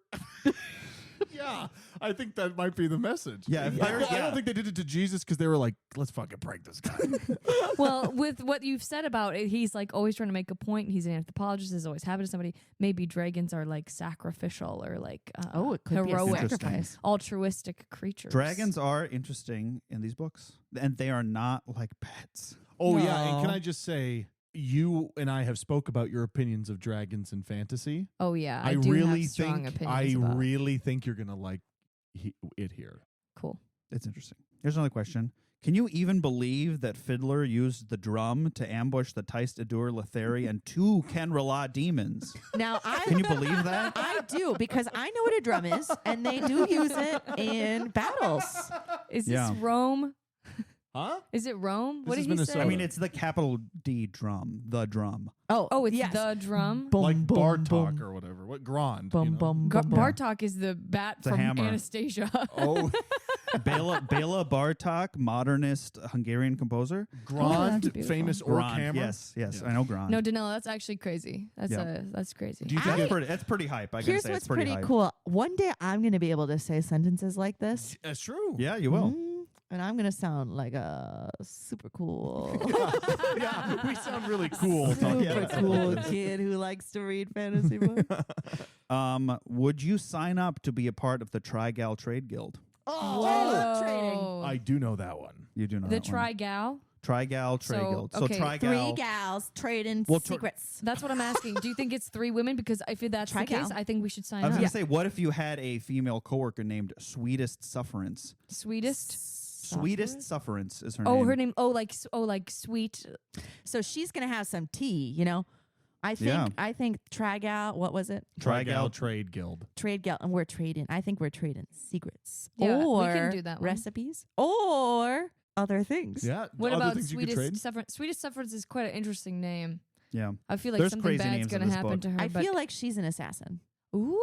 S3: Yeah, I think that might be the message.
S1: Yeah, if
S3: I
S1: they're-
S3: don't think they did it to Jesus because they were like, let's fucking prank this guy.
S2: Well, with what you've said about it, he's like always trying to make a point. He's an anthropologist. Is always happened to somebody. Maybe dragons are like sacrificial or like
S4: it could be a
S2: heroic,
S4: sacrifice.
S2: altruistic creatures.
S1: Dragons are interesting in these books, and they are not like pets.
S3: Oh, yeah. And can
S4: No.
S3: I just say, you and I have spoke about your opinions of dragons in fantasy.
S2: Oh yeah,
S3: I
S2: do
S3: really
S2: have strong
S3: think
S2: opinions about it.
S3: really think you're gonna like it here.
S2: Cool.
S1: It's interesting. Here's another question. Can you even believe that Fiddler used the drum to ambush the Teist Adur Letheri and 2 Kenrala demons?
S4: Now,
S1: Can you believe that?
S4: I do, because I know what a drum is, and they do use it in battles.
S2: Is
S1: Yeah.
S2: this Rome?
S3: Huh?
S2: Is it Rome?
S3: This
S2: What
S3: is
S2: did he
S3: Minnesota.
S2: say?
S1: I mean, it's the capital D drum, the drum.
S2: Oh, it's
S4: yes.
S2: the drum.
S4: Boom,
S3: Like
S4: boom,
S3: Bartok
S4: boom.
S3: or whatever. What Grand?
S4: Boom,
S3: you know?
S4: boom, boom, boom.
S2: Bartok is the bat
S1: It's a
S2: from
S1: hammer.
S2: Anastasia.
S3: Oh,
S1: Bela Bartok, modernist Hungarian composer.
S3: Grand,
S2: beautiful.
S3: famous orc
S1: Grand,
S3: hammer.
S1: yes,
S3: Yeah.
S1: I know Grand.
S2: No, Danylo, that's actually crazy. That's
S1: Yeah.
S2: that's crazy.
S3: Do you think
S1: that's pretty hype. I gotta
S4: Here's
S1: say,
S4: what's
S1: it's pretty,
S4: pretty
S1: hype.
S4: cool. One day I'm going to be able to say sentences like this.
S3: That's true.
S1: Yeah, you will.
S4: And I'm going to sound like a super cool,
S3: Yeah, we sound really cool. talking
S4: super
S3: about
S4: cool
S3: something like this.
S4: kid who likes to read fantasy books.
S1: Would you sign up to be a part of the Trigal Trade Guild?
S4: Oh, I love trading.
S2: Whoa.
S3: I do know that one.
S1: You do know
S2: The
S1: that one.
S2: Trigal.
S1: Trigal Trade
S2: So,
S1: Guild. So
S2: okay,
S1: Trigal.
S4: 3 gals trading
S1: Well,
S4: secrets.
S2: That's what I'm asking. Do you think it's 3 women? Because if that's the case,
S4: Trigal.
S2: I think we should sign
S1: I was
S2: up.
S1: gonna say, what if you had a female coworker named Sweetest Sufferance?
S2: Sweetest.
S1: Sweetest Sufferance is her
S2: Oh,
S1: name.
S2: her name. Oh, like sweet.
S4: So she's going to have some tea, you know? I
S1: Yeah.
S4: think Trigal, what was it?
S1: Trigal
S3: Trade Guild.
S4: Trade Guild, and we're trading. I think we're trading secrets.
S2: Yeah, we
S4: or
S2: can do that one.
S4: recipes or other things.
S3: Yeah.
S2: What
S3: other
S2: about
S3: things you could trade?
S2: Sweetest Sufferance? Sweetest Sufferance is quite an interesting name.
S1: Yeah.
S2: I feel like
S1: There's
S2: something
S1: crazy
S2: bad's
S1: names in
S2: gonna
S1: this
S2: happen
S1: book.
S2: to her.
S4: I
S2: but
S4: feel like she's an assassin.
S2: ooh,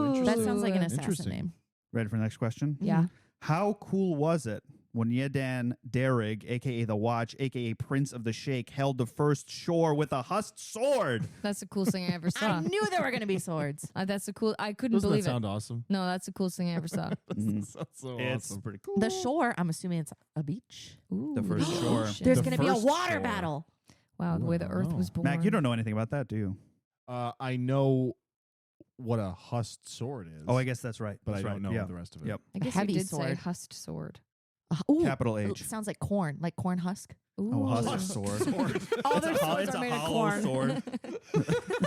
S3: interesting.
S4: That sounds like an assassin
S3: Interesting.
S4: name.
S1: Ready for the next question?
S2: Yeah.
S1: How cool was it when Yedan Derrig, aka the Watch, aka Prince of the Shake, held the first shore with a husked sword?
S2: That's the coolest thing I ever
S4: I
S2: saw.
S4: knew there were going to be swords.
S2: That's the cool. I couldn't
S3: Doesn't that
S2: believe it.
S3: sound awesome?
S2: No, that's the coolest thing I ever saw.
S3: That sounds so
S1: It's
S3: awesome.
S1: pretty cool.
S4: The shore, I'm assuming it's a beach.
S2: Ooh,
S1: The first
S2: the
S1: shore.
S2: ocean.
S4: There's
S3: The
S4: going to be a
S3: first
S4: water
S3: shore.
S4: battle.
S2: Wow, the
S3: Ooh,
S2: way
S3: I
S2: the
S3: don't
S2: Earth
S3: know.
S2: was born.
S1: Mac, you don't know anything about that, do you?
S3: I know what a husked sword is.
S1: Oh, I guess that's right.
S3: but
S1: That's
S3: I
S1: right.
S3: don't know
S1: Yeah.
S3: the rest of it.
S1: Yep.
S2: I guess
S4: heavy
S2: you did say
S4: sword.
S2: husked sword.
S4: Ooh,
S1: Capital
S4: it
S1: H.
S4: sounds like corn husk.
S2: Ooh.
S1: Oh, husked sword.
S2: All their
S1: It's a
S2: swords
S1: it's
S2: are
S1: a
S2: made of
S1: hollow
S2: corn.
S1: sword.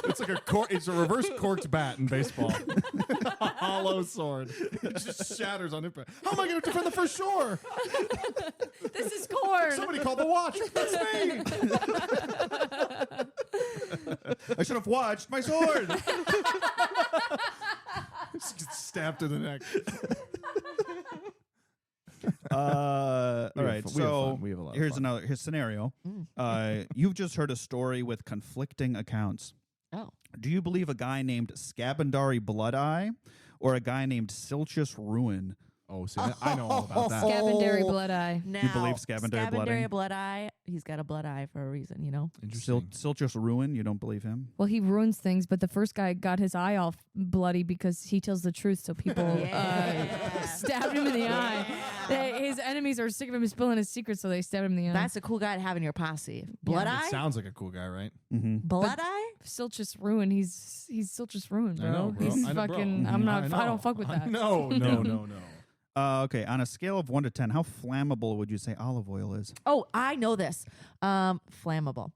S3: It's like it's a reverse corked bat in baseball. A hollow sword. It just shatters on impact. How am I going to defend the first shore?
S2: This is corn.
S3: Somebody called the watch. That's me.
S1: I should have watched my sword.
S3: Just get stabbed in the neck.
S1: All
S3: We have
S1: right,
S3: fun.
S1: so
S3: We have a lot of
S1: here's
S3: fun.
S1: here's scenario. You've just heard a story with conflicting accounts.
S4: Oh.
S1: Do you believe a guy named Scabandari Bloodeye or a guy named Silchus Ruin?
S3: Oh, see, I know all about that.
S2: Scabandary blood eye.
S4: Now,
S1: believe Scabandary Bloodeye?
S4: Blood Eye, he's got a blood eye for a reason, you know?
S3: Interesting.
S1: Silchus Ruin, you don't believe him?
S2: Well, he ruins things, but the first guy got his eye all bloody because he tells the truth, so people stabbed him in the eye. His enemies are sick of him spilling his secrets, so they stabbed him in the eye.
S4: That's a cool guy to have in your posse. Blood
S3: It
S4: Eye?
S3: sounds like a cool guy, right?
S1: Mm-hmm.
S4: Blood Eye?
S2: Silchus Ruin. He's Silchus Ruin, bro.
S3: I know, bro.
S2: He's
S3: I know, bro.
S2: fucking. I'm not. I don't fuck with that.
S3: No.
S1: Okay, on a scale of 1 to 10, how flammable would you say olive oil is?
S4: Oh, I know this. Flammable.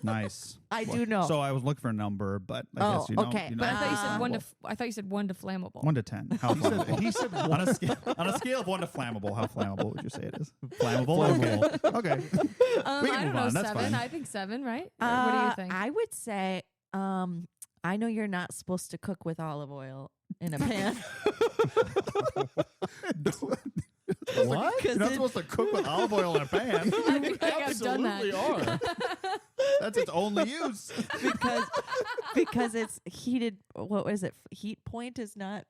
S1: Nice.
S4: I do know.
S1: So I was looking for a number, but I guess you know.
S4: okay.
S1: You know
S2: But I thought you said
S4: Uh,
S2: one to. I thought you said 1 to flammable.
S1: 1 to 10. How flammable?
S3: He said
S1: on a scale of 1 to flammable, how flammable would you say it is? Flammable. Okay. We can
S2: I
S1: move
S2: don't know.
S1: on. That's
S2: 7.
S1: fine.
S2: I think 7. Right? Or what do you think?
S4: I would say, I know you're not supposed to cook with olive oil in a pan.
S3: what?
S1: You're not supposed to cook with olive oil in a pan.
S2: I feel like I've done that.
S3: Absolutely are.
S1: That's its only use.
S4: because it's heated. What was it? Heat point is not.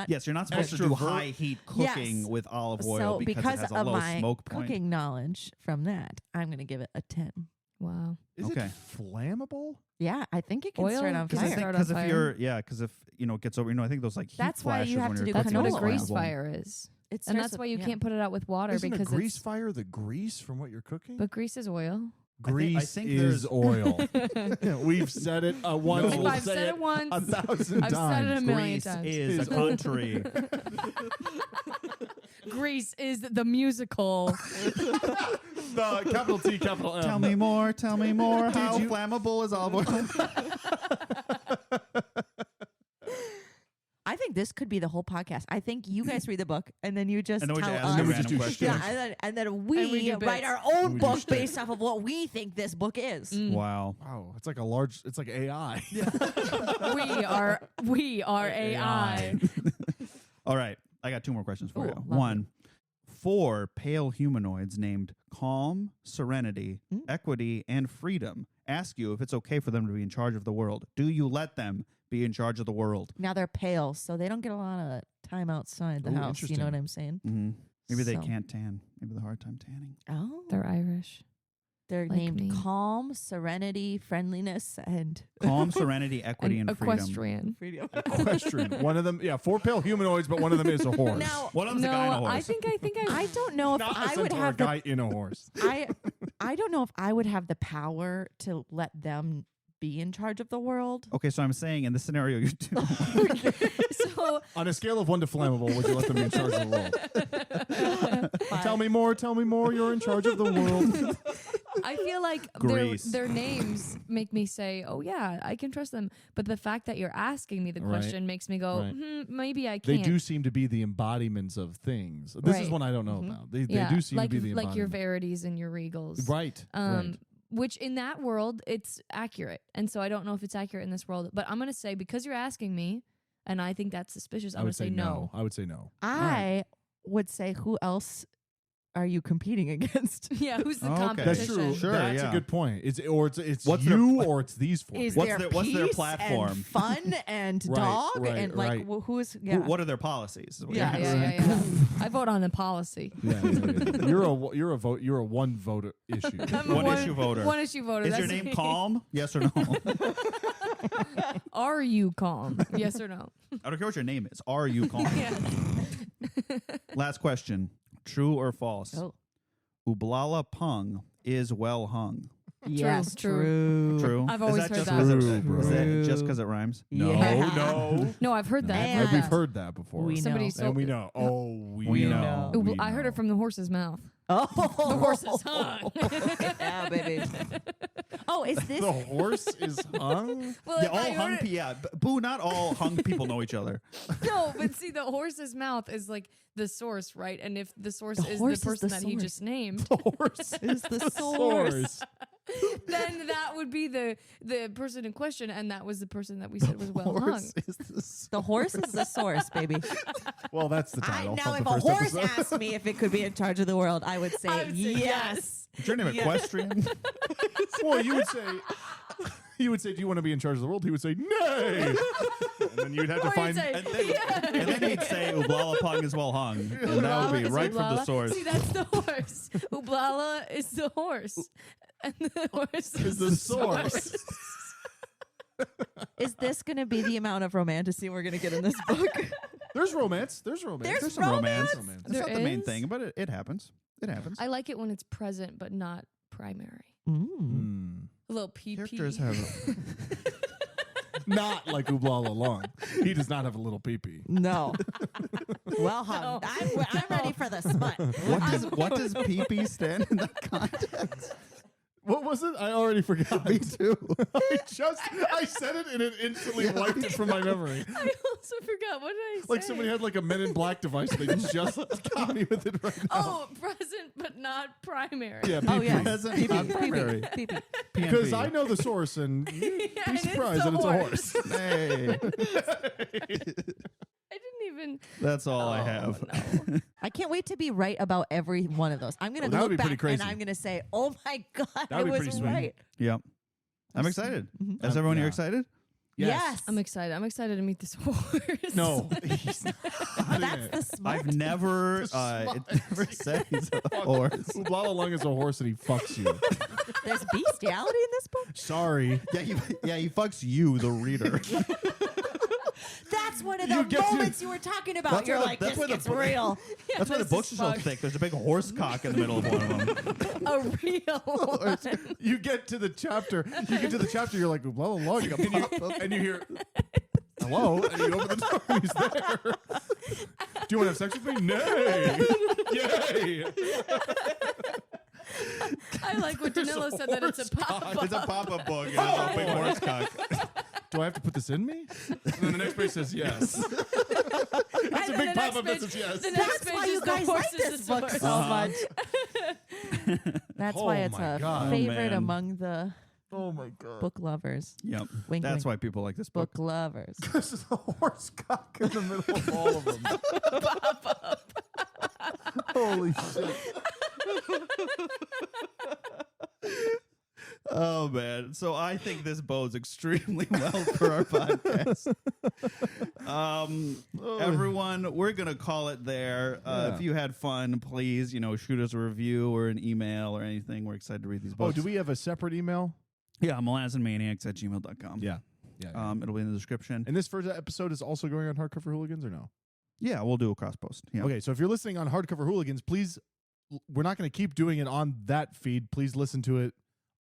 S1: Yes, you're not supposed to do
S3: Extrovert.
S1: high heat cooking
S4: Yes.
S1: with olive oil
S4: So
S1: because it has a
S4: of
S1: low
S4: my
S1: smoke point.
S4: cooking knowledge from that, I'm going to give it a 10.
S2: Wow.
S3: Is
S1: Okay.
S3: it flammable?
S4: Yeah, I think it can
S2: Oil
S4: start on
S2: can
S4: fire.
S2: start
S1: Because
S2: on
S1: if
S2: fire.
S1: you're, because if, it gets over, I think those like heat
S4: That's why you
S1: flashes
S4: have
S1: when
S4: to
S1: you're
S4: do
S2: That's what a
S4: canola
S2: grease
S4: oil.
S2: fire is.
S4: It
S2: And
S4: starts
S2: that's
S4: with-
S2: why you
S4: yeah.
S2: can't put it out with water
S3: Isn't
S2: because
S3: a grease
S2: it's,
S3: fire the grease from what you're cooking?
S2: but grease is oil.
S3: Grease
S1: think
S3: is
S1: there's-
S3: oil. We've said it once.
S1: No.
S3: We'll
S2: I've
S3: say
S2: said it once.
S3: 1,000
S2: I've
S3: times.
S2: said it a million
S1: Greece
S2: times.
S1: is a country.
S2: Grease is the musical.
S3: The capital T, capital M.
S1: Tell me more. Tell me more. How
S3: you-
S1: flammable is olive oil?
S4: I think this could be the whole podcast. I think you guys read the book and then you just
S1: And then we
S4: tell
S1: just
S4: us.
S1: ask
S3: then we
S1: random
S3: just do
S1: questions.
S4: Yeah, and then we
S2: do
S4: write
S2: bits.
S4: our own
S3: We do
S4: book
S3: shtick.
S4: based off of what we think this book is.
S2: Mm.
S1: Wow.
S3: Wow, it's like it's like AI.
S2: We are AI.
S1: All right. I got 2 more questions for
S2: Ooh,
S1: you.
S2: lovely.
S1: 1, 4 pale humanoids named Calm, Serenity,
S4: Mm.
S1: Equity, and Freedom ask you if it's okay for them to be in charge of the world. Do you let them be in charge of the world?
S4: Now they're pale, so they don't get a lot of time outside the
S3: Ooh,
S4: house. You know what
S3: interesting.
S4: I'm saying?
S1: Mm-hmm. Maybe they
S4: So-
S1: can't tan. Maybe they have a hard time tanning.
S4: Oh,
S2: They're Irish.
S4: they're
S2: like
S4: named
S2: me.
S4: Calm, Serenity, Friendliness, and
S1: Calm, Serenity, Equity, and Freedom.
S2: equestrian.
S4: Freedom.
S3: Equestrian. One of them, 4 pale humanoids, but one of them is a horse.
S4: Now,
S1: One of them's a guy on a
S2: No,
S1: horse.
S2: I think
S4: I don't know if
S3: Not a
S4: I would
S3: centaur,
S4: have
S3: a
S4: the
S3: guy in a horse.
S4: I don't know if I would have the power to let them be in charge of the world.
S1: Okay, so I'm saying in this scenario you do.
S2: so.
S3: On a scale of 1 to flammable, would you let them be in charge of the world? Tell me more. You're in charge of the world.
S2: I feel like
S1: Grease.
S2: their names make me say, "Oh yeah, I can trust them." But the fact that you're asking me the
S3: Right.
S2: question makes me go,
S3: Right.
S2: "Maybe I
S3: They
S2: can't."
S3: do seem to be the embodiments of things. This is
S2: Right.
S3: one I don't know
S4: Mhm.
S3: about. They
S2: yeah,
S3: do seem
S2: like
S3: to be the
S2: like your
S3: embodiment.
S2: verities and your regals,
S3: Right. Right.
S2: Which in that world it's accurate, and so I don't know if it's accurate in this world. But I'm gonna say because you're asking me, and I think that's suspicious. I'm
S3: I
S2: gonna
S3: would
S2: say
S3: say
S2: no.
S3: I would say no.
S4: I would say, who else are you competing against?
S2: Yeah, who's the
S1: Okay.
S2: competition?
S3: That's true.
S1: Sure,
S3: That's
S1: yeah.
S3: a good point. It's
S1: What's their
S3: you
S1: pla-
S3: or it's these 4.
S4: Is
S1: What's
S4: there
S1: what's their
S4: peace
S1: platform?
S4: and fun and
S3: Right,
S4: dog
S3: right,
S4: and like
S3: right.
S4: who's
S1: What are their policies? is what
S2: Yeah,
S1: you're
S2: yeah,
S1: asking.
S2: yeah. I vote on the policy.
S3: Yeah. You're a one vote issue.
S2: I'm a
S1: One issue voter.
S2: One issue voter.
S1: Is
S2: That's
S1: your name
S2: me.
S1: Calm? Yes or no?
S2: Are you calm? Yes or no?
S1: I don't care what your name is. Are you calm?
S2: Yeah.
S1: Last question. True or false?
S4: Oh.
S1: Ublala Pung is well hung.
S4: Yes,
S2: true.
S1: True.
S2: I've always
S1: is that
S2: heard
S1: just
S2: that.
S1: 'cause
S3: True,
S1: it,
S3: bro.
S1: is that
S4: True.
S1: just because it rhymes?
S3: No,
S4: Yeah.
S3: no.
S2: No, I've heard that.
S4: And-
S2: I've heard
S3: We've
S2: that.
S3: heard that before.
S4: We
S2: Somebody
S4: know.
S2: so-
S3: And we know. Oh,
S1: We
S3: we
S1: know.
S3: know.
S2: Ooh,
S3: We
S2: I heard
S3: know.
S2: it from the horse's mouth.
S4: Oh,
S2: The horse is hung.
S4: Yeah, baby. Oh, is this?
S3: The horse is hung?
S2: Well,
S1: Yeah,
S2: if I
S1: all
S2: heard
S1: hung
S2: it-
S1: people. Yeah, Boo, not all hung people know each other.
S2: No, but see, the horse's mouth is like the source, right? And if the source
S4: The
S2: is
S4: horse
S2: the
S4: is
S2: person
S4: the
S2: that he
S4: source.
S2: just named,
S3: The horse
S4: Is the
S3: source.
S2: then that would be the person in question, and that was the person that we said was well hung.
S1: Horse is the
S4: The horse is the source, baby.
S3: Well, that's the title.
S4: Now,
S3: of
S4: if
S3: the
S4: a
S3: first
S4: horse
S3: episode.
S4: asked me if it could be in charge of the world, I would say,
S2: I would say
S4: yes.
S1: Is your name Equestrian?
S3: Well, you would say, do you want to be in charge of the world? He would say, nay. And then you'd have to
S2: Or
S3: find.
S2: you'd say,
S1: And then,
S2: yeah.
S1: and then he'd say Ublala Pung is well hung. And that would be
S2: Ublala is
S1: right from the
S2: Ublala.
S1: source.
S2: See, that's the horse. Ublala is the horse. And the horse
S3: is the source.
S4: Is this going to be the amount of romantasy we're going to get in this book?
S3: There's romance. There's romance.
S4: There's
S1: some romance.
S3: romance.
S1: It's
S2: There
S1: not the main
S2: is?
S1: thing, but it happens. It happens.
S2: I like it when it's present but not primary.
S3: Mm.
S2: A little pee
S1: Characters have.
S3: Not like Ublala Long. He does not have a little peepee.
S4: No. Well, hon,
S2: No.
S4: I'm ready for the smut.
S1: What does PP stand in that context?
S3: What was it? I already forgot.
S1: Me too.
S3: I said it and it instantly wiped it from my memory.
S2: I also forgot. What did I say?
S3: Like somebody had like a Men in Black device. They just got me with it right now.
S2: Oh, present but not primary.
S3: Yeah,
S4: Oh,
S3: PP.
S4: yeah.
S1: Present,
S4: Pee-pee,
S1: not primary.
S4: pee-pee, pee-pee.
S3: Because I know the source and
S2: Yeah,
S3: be
S2: and it's
S3: surprised
S2: the
S3: that it's a horse.
S1: Hey,
S2: I didn't even.
S1: that's all I
S2: Oh,
S1: have.
S2: no.
S4: I can't wait to be right about every one of those. I'm going
S3: Oh,
S4: to
S3: that would
S4: look
S3: be pretty
S4: back and
S3: crazy.
S4: I'm going to say, oh my God,
S3: That
S4: I
S3: would be
S4: was
S3: pretty sweet.
S4: right.
S1: Yep. I'm excited.
S4: Mhm.
S1: Is everyone here
S3: Yeah.
S1: excited?
S4: Yes.
S2: I'm excited. I'm excited to meet this horse.
S3: No, he's not.
S4: That's the smart.
S1: I've never, it never said he's a horse.
S3: Ublala is a horse and he fucks you.
S4: There's bestiality in this book.
S3: Sorry.
S1: Yeah, he fucks you, the reader.
S4: That's one of
S3: You
S4: the
S3: get to-
S4: moments you were talking about.
S1: That's
S4: You're
S1: why the-
S4: like,
S1: that's
S4: this
S1: why the
S4: gets
S1: book-
S4: real.
S1: That's why the
S2: this
S1: books are
S2: is
S1: so
S2: fucked.
S1: thick. There's a big horse cock in the middle of one of them.
S2: A real one.
S3: You get to the chapter. You're like, Ublala, and you hear, hello, and you open the door and he's there. Do you want to have sex with me? Nay. Yay.
S2: I like what Danylo said that it's a pop-up.
S1: It's a pop-up book. And it's a big horse cock.
S3: Do I have to put this in me? And then the next page says yes. It's a big pop-up that says yes.
S2: The next
S4: That's
S2: page
S4: why
S2: is
S4: you
S2: the
S4: guys like
S2: horses
S4: this
S2: is
S4: book
S2: horse.
S4: so much. That's why
S3: Oh
S4: it's
S3: my
S4: a
S3: God.
S4: favorite
S1: Oh, man.
S4: among the
S3: Oh my god.
S4: book lovers.
S1: Yep.
S4: Wink,
S1: That's
S4: wink.
S1: why people like this book.
S4: Book lovers.
S3: This is a horse cock in the middle of all of them. Holy shit.
S1: Oh man! So I think this bodes extremely well for our podcast. Everyone, we're gonna call it there.
S3: Yeah.
S1: If you had fun, please, shoot us a review or an email or anything. We're excited to read these books.
S3: Oh, do we have a separate email?
S1: Yeah, malazanmaniacs@gmail.com.
S3: Yeah.
S1: It'll be in the description.
S3: And this first episode is also going on Hardcover Hooligans or no?
S1: Yeah, we'll do a cross post. Yeah.
S3: Okay, so if you're listening on Hardcover Hooligans, please, we're not going to keep doing it on that feed. Please listen to it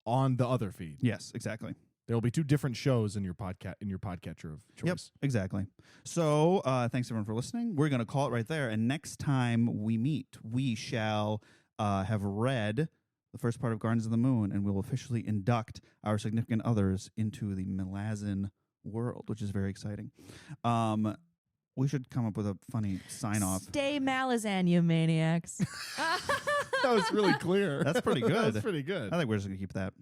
S3: on the other feed.
S1: Yes, exactly.
S3: There will be two different shows in your podcatcher of choice.
S1: Yep, exactly. So thanks everyone for listening. We're going to call it right there. And next time we meet, we shall have read the first part of Gardens of the Moon, and we'll officially induct our significant others into the Malazan world, which is very exciting. We should come up with a funny sign-off.
S4: Stay Malazan, you maniacs.
S3: That was really clear.
S1: That's pretty good.
S3: That's pretty good.
S1: I think we're just going to keep that.